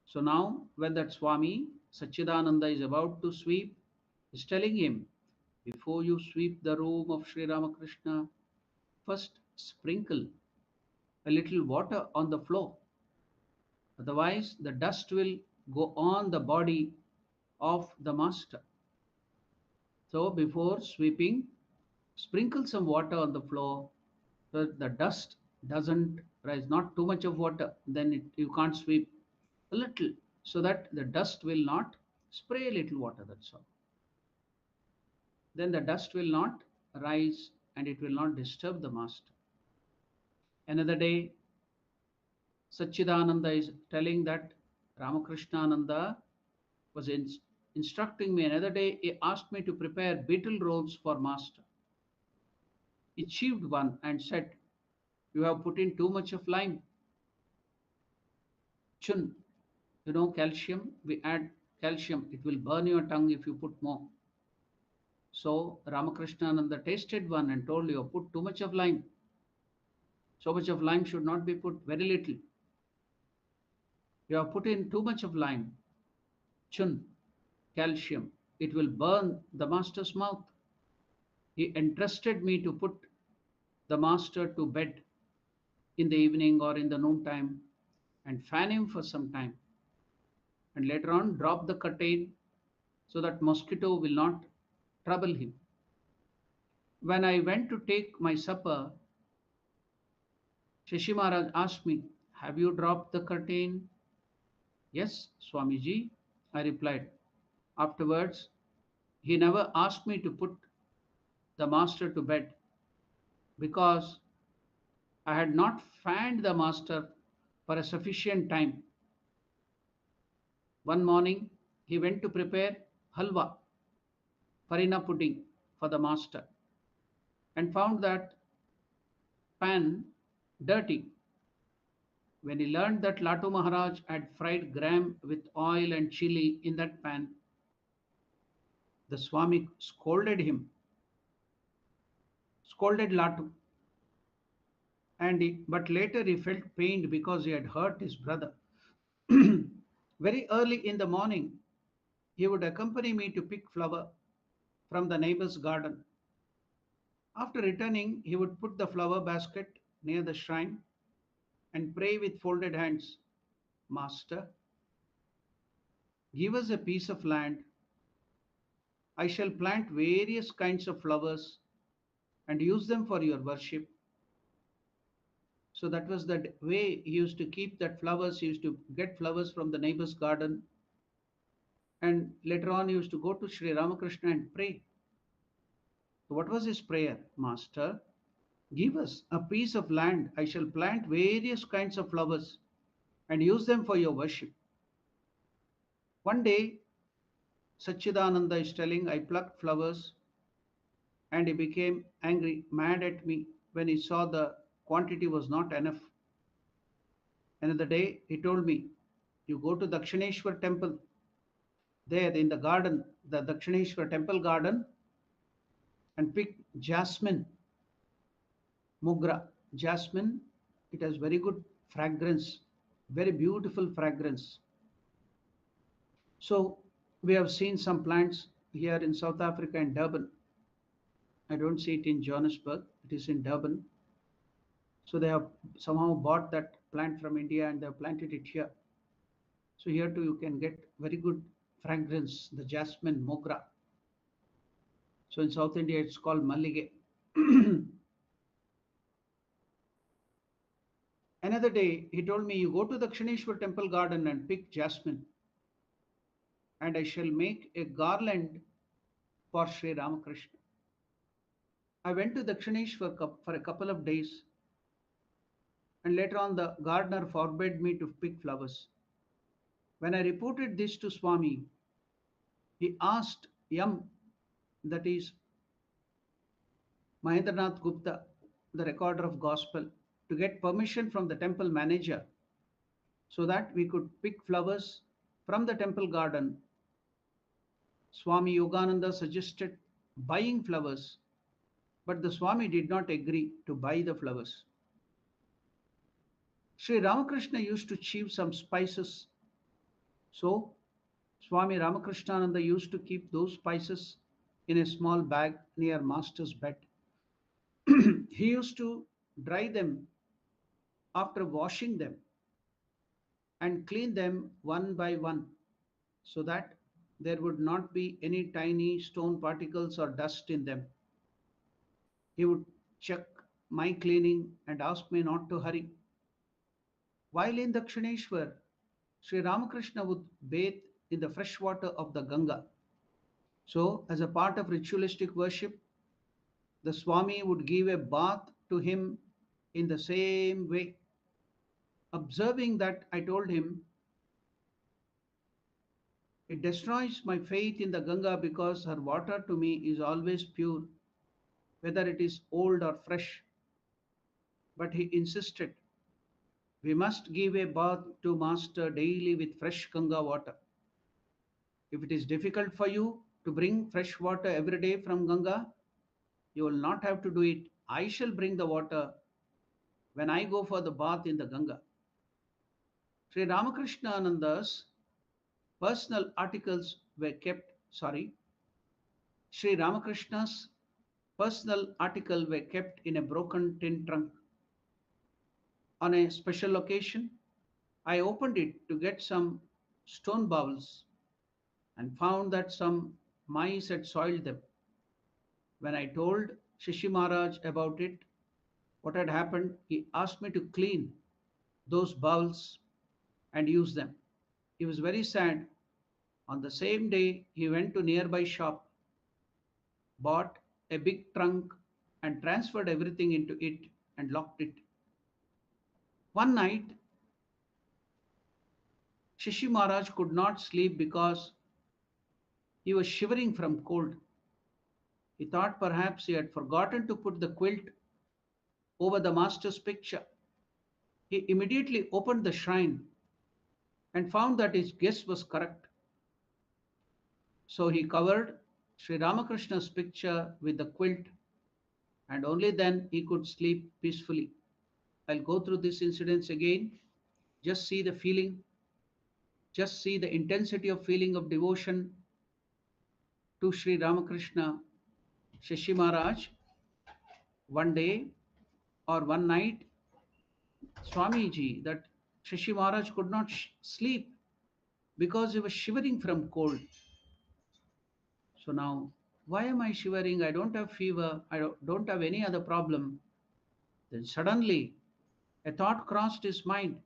So now, when that Swami Satchidananda is about to sweep, he's telling him, before you sweep the room of Sri Ramakrishna, first sprinkle a little water on the floor. Otherwise, the dust will go on the body of the master. So, before sweeping, sprinkle some water on the floor so that the dust doesn't rise. Not too much of water, then you can't sweep. A little, so that the dust will not spray. A little water, that's all. Then the dust will not rise and it will not disturb the master. Another day, Satchidananda is telling that Ramakrishnananda was instructing me. Another day, he asked me to prepare beetle rolls for master. He chewed one and said, "You have put in too much of lime. Chun, you know calcium, we add calcium. It will burn your tongue if you put more." So Ramakrishnananda tasted one and told, "You have put too much of lime. So much of lime should not be put, very little. You have put in too much of lime. Chun, calcium. It will burn the master's mouth." He entrusted me to put the master to bed in the evening or in the noontime and fan him for some time. And later on, drop the curtain so that mosquito will not trouble him. When I went to take my supper, Shashi Maharaj asked me, "Have you dropped the curtain?" "Yes, Swamiji," I replied. Afterwards, he never asked me to put the master to bed because I had not fanned the master for a sufficient time. One morning, he went to prepare halwa, farina pudding, for the master and found that pan dirty. When he learned that Latu Maharaj had fried gram with oil and chili in that pan, the Swami scolded him, scolded Latu, but later he felt pained because he had hurt his brother. Very early in the morning, he would accompany me to pick flower from the neighbor's garden. After returning, he would put the flower basket near the shrine and pray with folded hands. "Master, give us a piece of land. I shall plant various kinds of flowers and use them for your worship." So that was the way he used to keep that flowers. He used to get flowers from the neighbor's garden. And later on, he used to go to Sri Ramakrishna and pray. So what was his prayer? "Master, give us a piece of land. I shall plant various kinds of flowers and use them for your worship." One day, Satchidananda is telling, I plucked flowers and he became angry, mad at me when he saw the quantity was not enough. Another day, he told me, "You go to Dakshineshwar temple, there in the garden, the Dakshineshwar temple garden, and pick jasmine, mogra." Jasmine, it has very good fragrance, very beautiful fragrance. So we have seen some plants here in South Africa in Durban. I don't see it in Johannesburg, it is in Durban. So they have somehow bought that plant from India and they have planted it here. So here too you can get very good fragrance, the jasmine mogra. So in South India it's called mallige. Another day he told me, "You go to the Dakshineshwar temple garden and pick jasmine and I shall make a garland for Sri Ramakrishna." I went to Dakshineshwar for a couple of days and later on the gardener forbade me to pick flowers. When I reported this to Swami, he asked Yam, that is Mahendranath Gupta, the recorder of gospel, to get permission from the temple manager so that we could pick flowers from the temple garden. Swami Yogananda suggested buying flowers, but the Swami did not agree to buy the flowers. Sri Ramakrishna used to chew some spices. So Swami Ramakrishnananda used to keep those spices in a small bag near Master's bed. He used to dry them after washing them and clean them one by one so that there would not be any tiny stone particles or dust in them. He would check my cleaning and ask me not to hurry. While in Dakshineshwar, Sri Ramakrishna would bathe in the fresh water of the Ganga. So, as a part of ritualistic worship, the Swami would give a bath to him in the same way. Observing that, I told him, it destroys my faith in the Ganga because her water to me is always pure, whether it is old or fresh. But he insisted, we must give a bath to Master daily with fresh Ganga water. If it is difficult for you to bring fresh water every day from Ganga, you will not have to do it. I shall bring the water when I go for the bath in the Ganga. Sri Ramakrishna personal articles were kept, sorry, Sri Ramakrishna's personal article were kept in a broken tin trunk. On a special occasion, I opened it to get some stone bowls and found that some mice had soiled them. When I told Shishi Maharaj about it, what had happened, he asked me to clean those bowls and use them. He was very sad. On the same day, he went to nearby shop, bought a big trunk and transferred everything into it and locked it. One night, Shishi Maharaj could not sleep because he was shivering from cold. He thought perhaps he had forgotten to put the quilt over the master's picture. He immediately opened the shrine and found that his guess was correct. So he covered Sri Ramakrishna's picture with the quilt, and only then he could sleep peacefully. I'll go through these incidents again. Just see the feeling, just see the intensity of feeling of devotion to Sri Ramakrishna. Shashi Maharaj, one day or one night, Swamiji, that Shashi Maharaj could not sleep because he was shivering from cold. So now, why am I shivering? I don't have fever. I don't have any other problem. Then suddenly, a thought crossed his mind.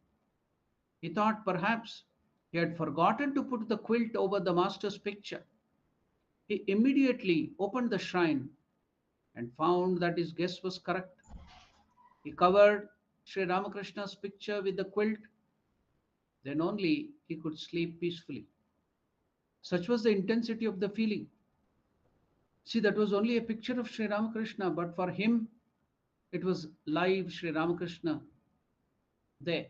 He thought perhaps he had forgotten to put the quilt over the master's picture. He immediately opened the shrine and found that his guess was correct. He covered Sri Ramakrishna's picture with the quilt. Then only he could sleep peacefully. Such was the intensity of the feeling. See, that was only a picture of Sri Ramakrishna, but for him, it was live Sri Ramakrishna there.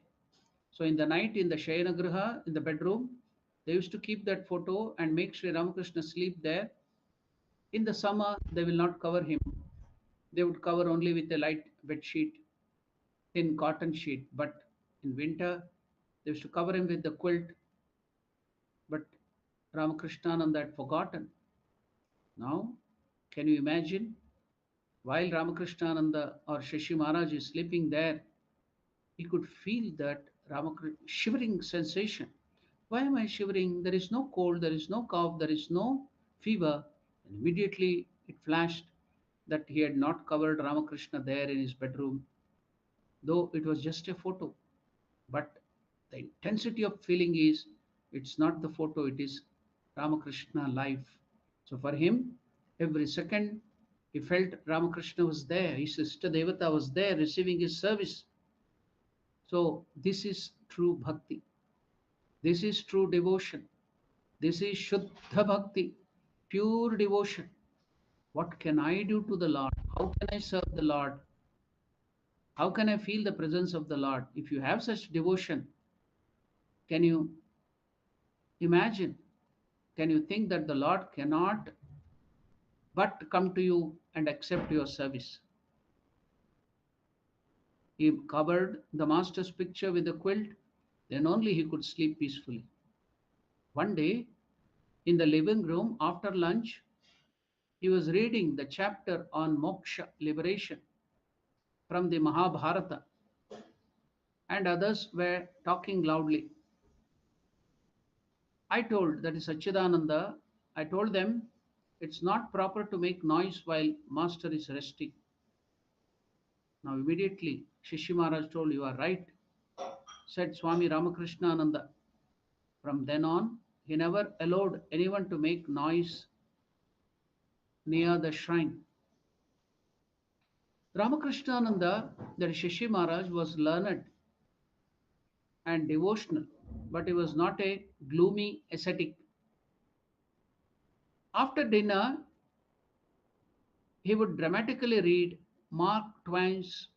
So in the night, in the Shayanagriha, in the bedroom, they used to keep that photo and make Sri Ramakrishna sleep there. In the summer, they will not cover him. They would cover only with a light bed sheet, thin cotton sheet. But in winter, they used to cover him with the quilt. But Ramakrishna had forgotten. Now, can you imagine? While Ramakrishnananda or Shashi Maharaj is sleeping there, he could feel that shivering sensation. Why am I shivering? There is no cold, there is no cough, there is no fever. And immediately it flashed that he had not covered Ramakrishna there in his bedroom, though it was just a photo. But the intensity of feeling is, it's not the photo, it is Ramakrishna life. So for him, every second he felt Ramakrishna was there, his sister Devata was there receiving his service. So this is true bhakti. This is true devotion. This is Shuddha Bhakti, pure devotion. What can I do to the Lord? How can I serve the Lord? How can I feel the presence of the Lord? If you have such devotion, can you imagine? Can you think that the Lord cannot but come to you and accept your service? He covered the master's picture with a quilt, then only he could sleep peacefully. One day, in the living room after lunch, he was reading the chapter on moksha, liberation, from the Mahabharata, and others were talking loudly. That is Sachidananda, I told them it's not proper to make noise while master is resting. Now immediately Shishi Maharaj told, you are right, said Swami Ramakrishna Ananda. From then on, he never allowed anyone to make noise near the shrine. Ramakrishna Ananda, that is Shishi Maharaj, was learned and devotional, but he was not a gloomy ascetic. After dinner, he would dramatically read Mark Twain's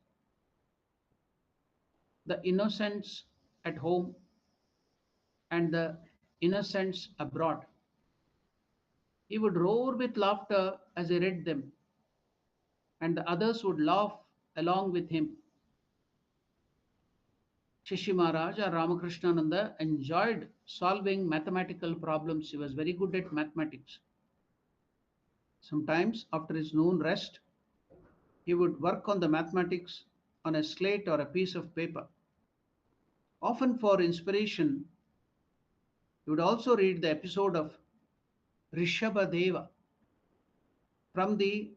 The Innocents at Home and The Innocents Abroad. He would roar with laughter as he read them, and the others would laugh along with him. Shishi Maharaj or Ramakrishnananda enjoyed solving mathematical problems. He was very good at mathematics. Sometimes, after his noon rest, he would work on the mathematics on a slate or a piece of paper. Often, for inspiration, he would also read the episode of Rishabhadeva from the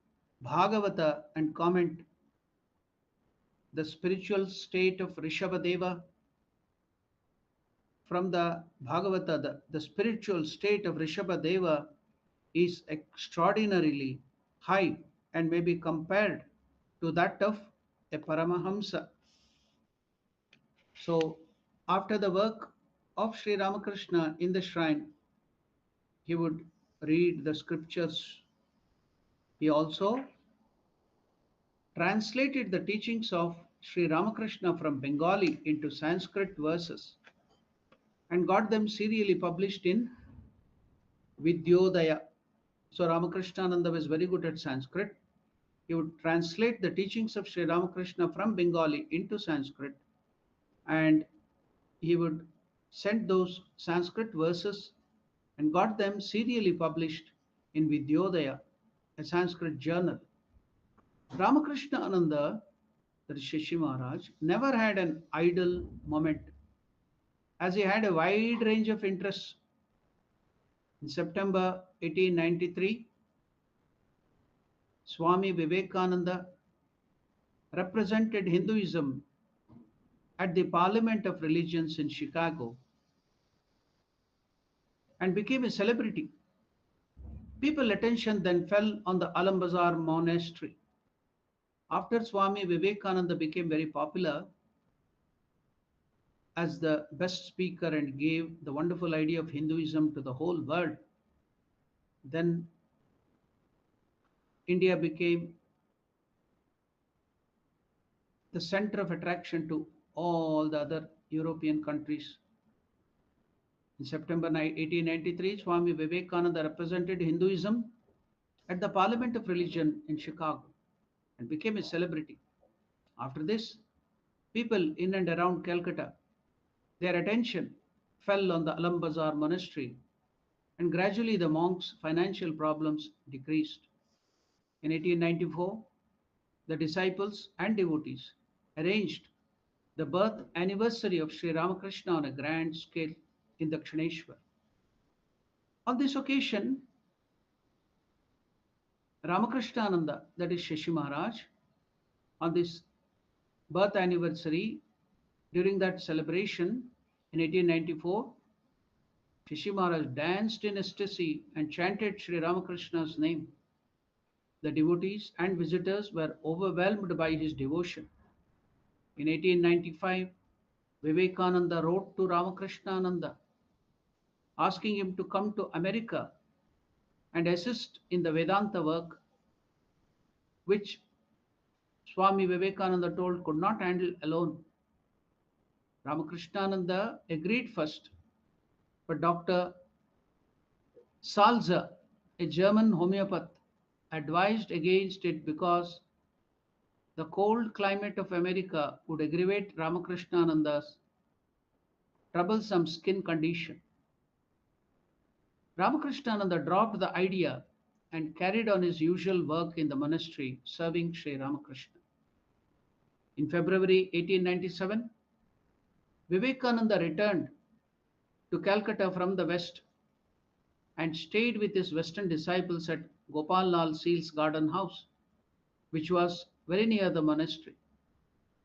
Bhagavata and comment the spiritual state of Rishabhadeva from the Bhagavata. The spiritual state of Rishabhadeva is extraordinarily high and may be compared to that of a Paramahamsa. So, after the work of Sri Ramakrishna in the shrine, he would read the scriptures. He also translated the teachings of Sri Ramakrishna from Bengali into Sanskrit verses and got them serially published in Vidyodaya. So Ramakrishnananda was very good at Sanskrit. He would translate the teachings of Sri Ramakrishna from Bengali into Sanskrit, and he would send those Sanskrit verses and got them serially published in Vidyodaya, a Sanskrit journal. Ramakrishna Ananda, that is Shishi Maharaj, never had an idle moment, as he had a wide range of interests. In September 1893, Swami Vivekananda represented Hinduism at the Parliament of Religions in Chicago and became a celebrity. People's attention then fell on the Alambazar monastery. After Swami Vivekananda became very popular as the best speaker and gave the wonderful idea of Hinduism to the whole world, then India became the center of attraction to all the other European countries. In September 1893, Swami Vivekananda represented Hinduism at the Parliament of Religion in Chicago and became a celebrity. After this, people in and around Calcutta, their attention fell on the Alambazar monastery, and gradually the monks' financial problems decreased. In 1894, the disciples and devotees arranged the birth anniversary of Sri Ramakrishna on a grand scale in Dakshineshwar. On this occasion, Ramakrishnananda, that is Shishi Maharaj, on this birth anniversary, during that celebration in 1894, Shishi Maharaj danced in ecstasy and chanted Sri Ramakrishna's name. The devotees and visitors were overwhelmed by his devotion. In 1895, Vivekananda wrote to Ramakrishnananda asking him to come to America and assist in the Vedanta work, which Swami Vivekananda told could not handle alone. Ramakrishnananda agreed first, but Dr. Salzer, a German homeopath, advised against it because the cold climate of America would aggravate Ramakrishnananda's troublesome skin condition. Ramakrishnananda dropped the idea and carried on his usual work in the monastery serving Sri Ramakrishna. In February 1897, Vivekananda returned to Calcutta from the West and stayed with his Western disciples at Gopal Lal Seal's garden house, which was very near the monastery.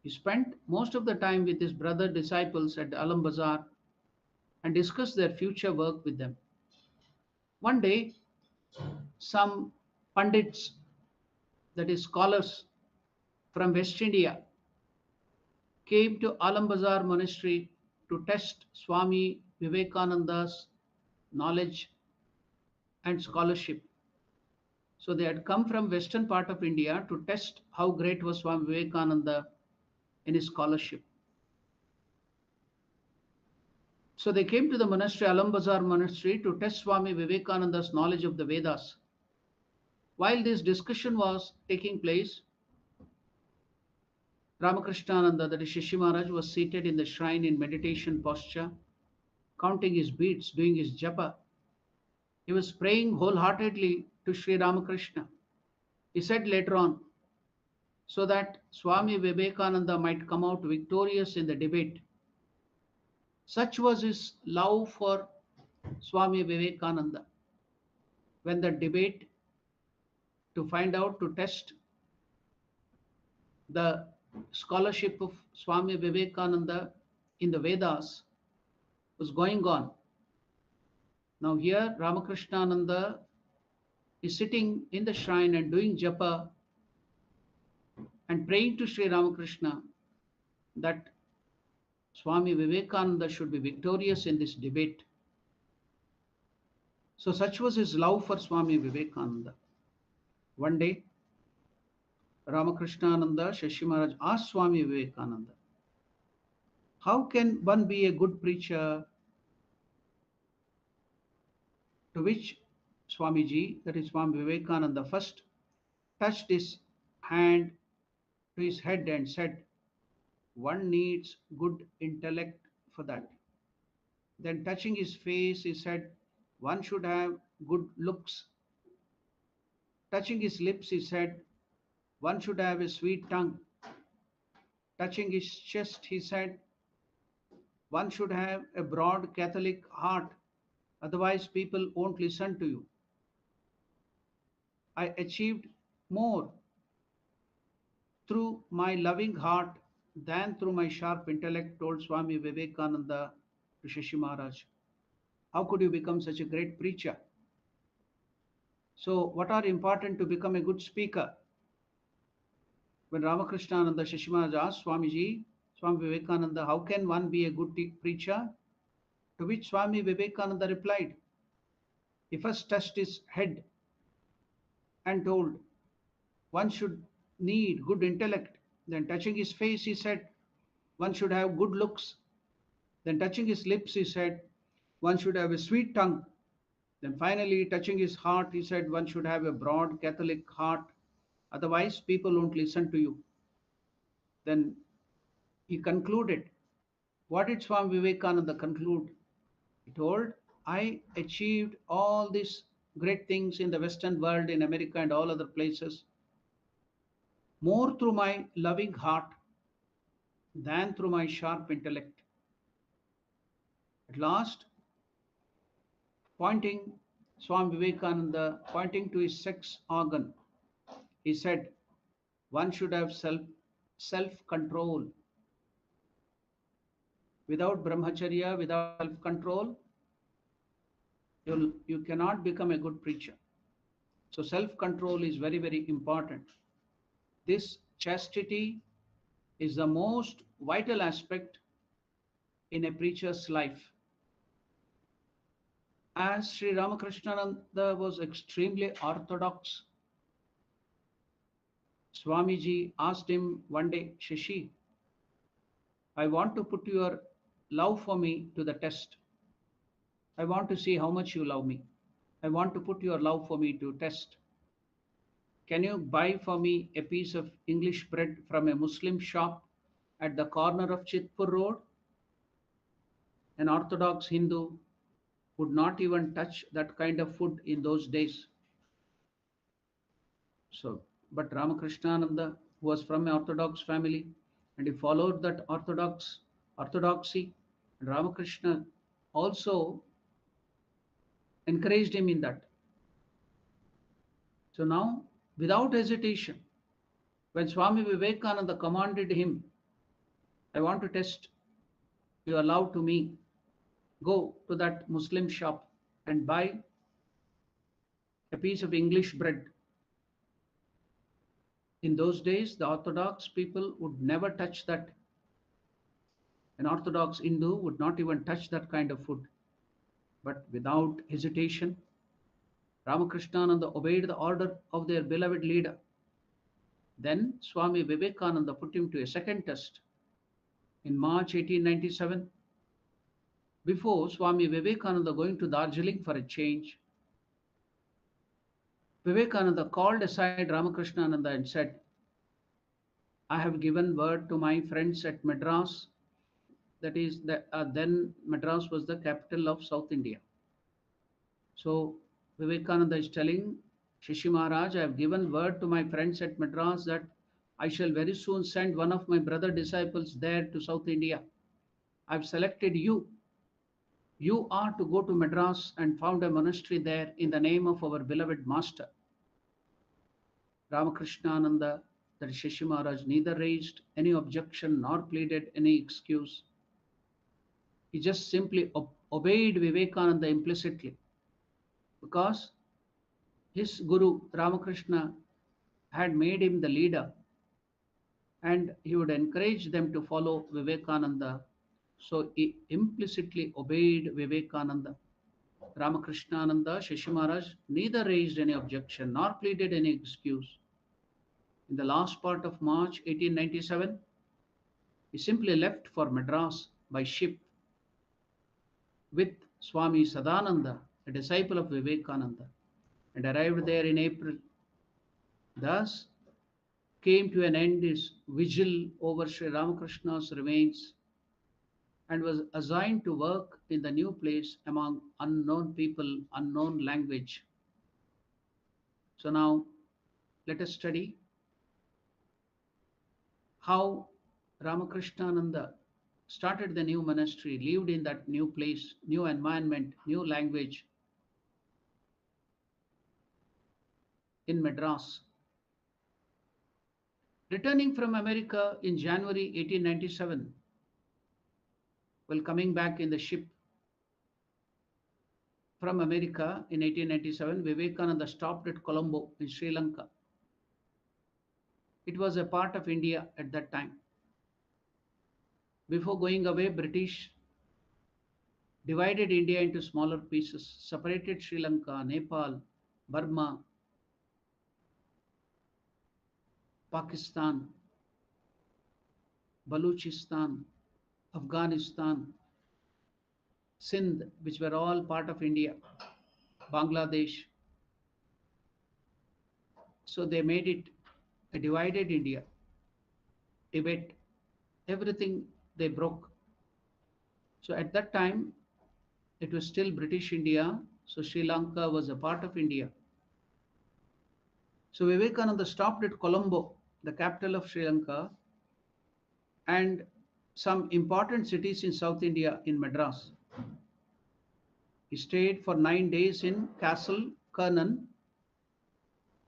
He spent most of the time with his brother disciples at Alambazar and discussed their future work with them. One day, some pundits, that is, scholars from West India, came to Alambazar monastery to test Swami Vivekananda's knowledge and scholarship. So they had come from western part of India to test how great was Swami Vivekananda in his scholarship. So they came to the monastery, Alambazar monastery, to test Swami Vivekananda's knowledge of the Vedas. While this discussion was taking place, Ramakrishnananda, that is Shishi Maharaj, was seated in the shrine in meditation posture, counting his beads, doing his japa. He was praying wholeheartedly to Sri Ramakrishna. He said later on, so that Swami Vivekananda might come out victorious in the debate. Such was his love for Swami Vivekananda. When the debate to find out, to test the scholarship of Swami Vivekananda in the Vedas was going on. Now here Ramakrishnananda is sitting in the shrine and doing japa and praying to Sri Ramakrishna that Swami Vivekananda should be victorious in this debate. So such was his love for Swami Vivekananda. One day, Ramakrishnananda, Shashi Maharaj asked Swami Vivekananda, how can one be a good preacher? To which Swamiji, that is Swami Vivekananda, first touched his hand to his head and said, one needs good intellect for that. Then touching his face, he said, one should have good looks. Touching his lips, he said, one should have a sweet tongue. Touching his chest, he said, one should have a broad Catholic heart, otherwise people won't listen to you. I achieved more through my loving heart than through my sharp intellect, told Swami Vivekananda to Shashi Maharaj. How could you become such a great preacher? So what are important to become a good speaker? When Ramakrishnananda Shashi Maharaj asked Swamiji, Swami Vivekananda, how can one be a good preacher? To which Swami Vivekananda replied, he first touched his head and told, one should need good intellect. Then touching his face, he said, one should have good looks. Then touching his lips, he said, one should have a sweet tongue. Then finally, touching his heart, he said, one should have a broad Catholic heart. Otherwise, people won't listen to you. Then he concluded. What did Swami Vivekananda conclude? He told, I achieved all these great things in the Western world, in America and all other places, more through my loving heart than through my sharp intellect. At last, pointing Swami Vivekananda, pointing to his sex organ, he said, one should have self-control. Without brahmacharya, without self-control, you cannot become a good preacher. So self-control is very, very important. This chastity is the most vital aspect in a preacher's life. As Sri Ramakrishna was extremely orthodox, Swamiji asked him one day, Shashi, I want to put your love for me to the test. I want to see how much you love me. I want to put your love for me to test. can you buy for me a piece of English bread from a Muslim shop at the corner of Chitpur Road? An Orthodox Hindu would not even touch that kind of food in those days. So, but Ramakrishnananda, who was from an Orthodox family, and he followed that orthodoxy, and Ramakrishna also encouraged him in that. So now, without hesitation, when Swami Vivekananda commanded him, I want to test your love to me, go to that Muslim shop and buy a piece of English bread. In those days, the Orthodox people would never touch that. An Orthodox Hindu would not even touch that kind of food. But without hesitation, Ramakrishnananda obeyed the order of their beloved leader. Then Swami Vivekananda put him to a second test in March 1897. Before Swami Vivekananda going to Darjeeling for a change, Vivekananda called aside Ramakrishnananda and said, I have given word to my friends at Madras, that is, then Madras was the capital of South India. So Vivekananda is telling Shishi Maharaj, I have given word to my friends at Madras that I shall very soon send one of my brother disciples there to South India. I have selected you. You are to go to Madras and found a monastery there in the name of our beloved master. Ramakrishnananda, that is Shishi Maharaj, neither raised any objection nor pleaded any excuse. He just simply obeyed Vivekananda implicitly, because his Guru Ramakrishna had made him the leader, and he would encourage them to follow Vivekananda. So he implicitly obeyed Vivekananda. Ramakrishnananda, Shashi Maharaj, neither raised any objection nor pleaded any excuse. In the last part of March 1897, he simply left for Madras by ship with Swami Sadananda, a disciple of Vivekananda, and arrived there in April. Thus came to an end his vigil over Sri Ramakrishna's remains, and was assigned to work in the new place among unknown people, unknown language. So now let us study how Ramakrishnananda started the new monastery, lived in that new place, new environment, new language in Madras. Returning from America in January 1897, while coming back in the ship from America in 1897, Vivekananda stopped at Colombo in Sri Lanka. It was a part of India at that time. Before going away, British divided India into smaller pieces, separated Sri Lanka, Nepal, Burma, Pakistan, Baluchistan, Afghanistan, Sindh, which were all part of India, Bangladesh. So they made it a divided India, Tibet, everything they broke. So at that time, it was still British India, so Sri Lanka was a part of India. So Vivekananda stopped at Colombo, the capital of Sri Lanka, and some important cities in South India in Madras. He stayed for 9 days in Castle Kernan,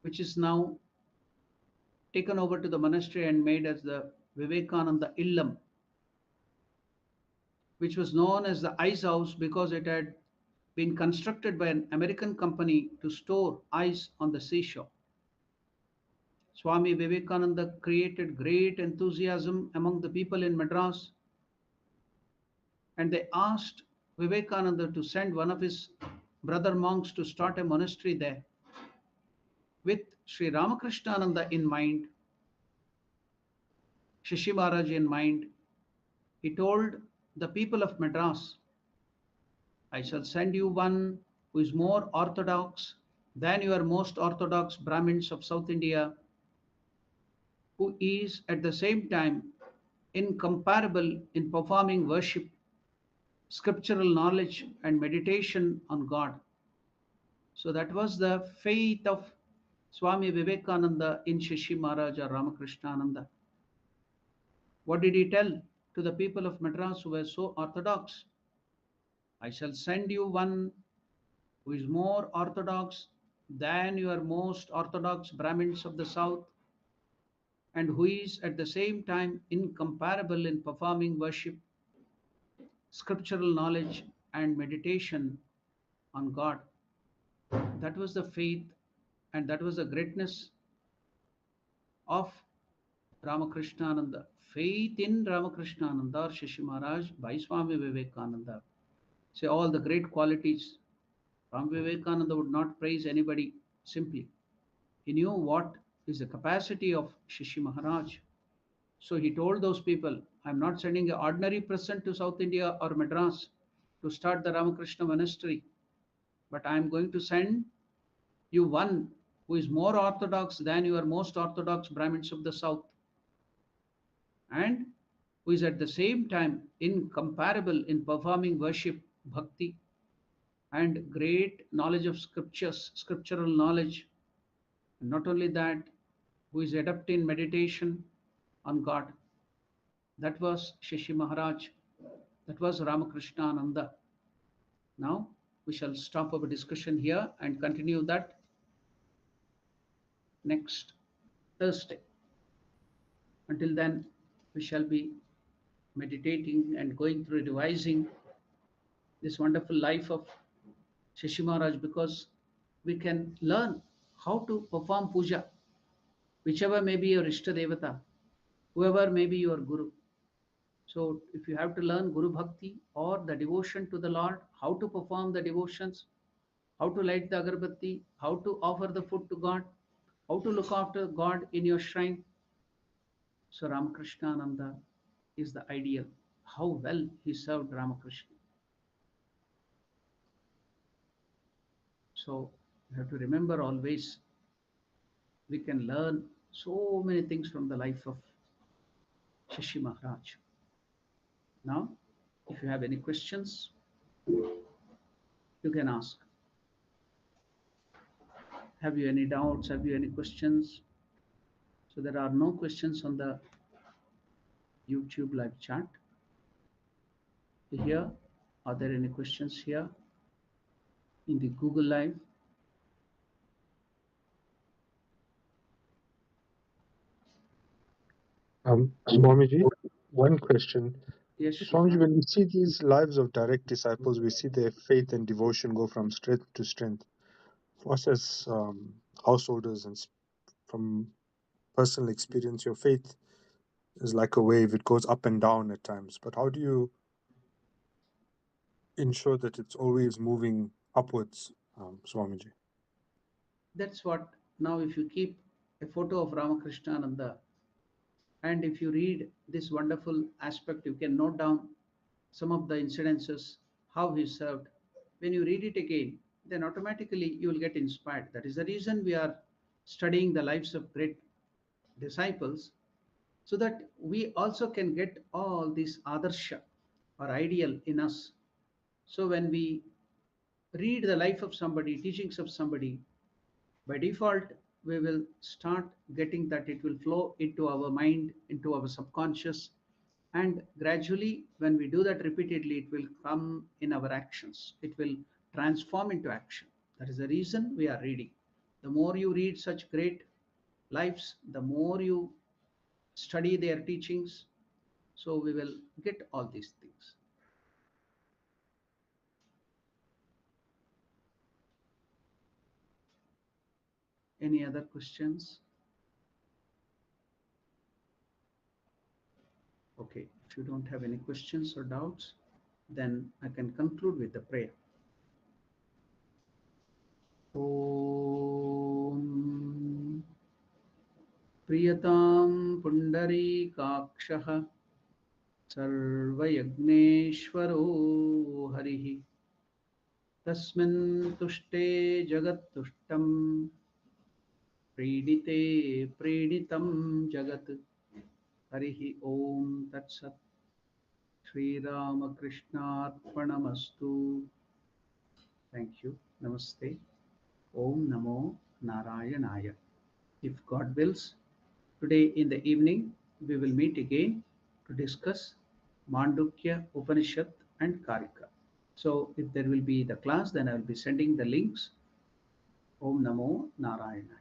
which is now taken over to the monastery and made as the Vivekananda Illam, which was known as the ice house because it had been constructed by an American company to store ice on the seashore. Swami Vivekananda created great enthusiasm among the people in Madras, and they asked Vivekananda to send one of his brother monks to start a monastery there. With Sri Ramakrishnananda in mind, Shishi Maharaj in mind, he told the people of Madras, I shall send you one who is more orthodox, than your most orthodox Brahmins of South India, who is at the same time incomparable in performing worship, scriptural knowledge, and meditation on God. So that was the faith of Swami Vivekananda in Shishi Maharaja Ramakrishnananda. What did he tell to the people of Madras who were so orthodox? I shall send you one who is more orthodox than your most orthodox Brahmins of the south, and who is at the same time incomparable in performing worship, scriptural knowledge, and meditation on God. That was the faith and that was the greatness of Ramakrishnananda. Faith in Ramakrishnananda or Shishi Maharaj by Swami Vivekananda. Say all the great qualities. Swami Vivekananda would not praise anybody simply. He knew what is the capacity of Shishi Maharaj. So he told those people, I'm not sending an ordinary present to South India or Madras to start the Ramakrishna monastery, but I'm going to send you one who is more orthodox than your most orthodox Brahmins of the south, and who is at the same time incomparable in performing worship, bhakti, and great knowledge of scriptures, scriptural knowledge. And not only that, who is adept in meditation on God. That was Shishi Maharaj. That was Ramakrishna Ananda. Now we shall stop our discussion here and continue that next Thursday. Until then, we shall be meditating and going through revising this wonderful life of Shishi Maharaj, because we can learn how to perform puja, whichever may be your Ishta Devata, whoever may be your Guru. So if you have to learn Guru Bhakti or the devotion to the Lord, how to perform the devotions, how to light the agarbatti, how to offer the food to God, how to look after God in your shrine. So Ramakrishna Ananda is the ideal. How well he served Ramakrishna. So you have to remember always, we can learn so many things from the life of Shishi Maharaj. Now, if you have any questions, you can ask. Have you any doubts? Have you any questions? So there are no questions on the YouTube live chat. Here, are there any questions here in the Google Live? Swamiji, one question. Yes, Swamiji, Shrikant. when we see these lives of direct disciples, we see their faith and devotion go from strength to strength. For us as householders and from personal experience, your faith is like a wave. It goes up and down at times. But how do you ensure that it's always moving upwards, Swamiji? That's what, now if you keep a photo of Ramakrishna Ananda, and if you read this wonderful aspect, you can note down some of the incidences, how he served. When you read it again, then automatically you will get inspired. That is the reason we are studying the lives of great disciples, so that we also can get all this adarsha or ideal in us. So when we read the life of somebody, teachings of somebody, by default we will start getting that, it will flow into our mind, into our subconscious, and gradually when we do that repeatedly, it will come in our actions, it will transform into action. That is the reason we are reading. The more you read such great lives, the more you study their teachings, so we will get all these things. Any other questions? Okay, if you don't have any questions or doubts, then I can conclude with the prayer. Om Priyatam Pundarikakshaha Sarvayagneshwaro Harihi तस्मिन् तुष्टे जगत्तुष्टं प्रीडिते प्रीडितं जगत् हरिः ओम तत्सत् श्रीरामकृष्णार्पणमस्तु thank you नमस्ते ओम नमो नारायणाय if God wills today in the evening we will meet again to discuss Mandukya Upanishad and Karika. So if there will be the class then I will be sending the links. Om Namo Narayana.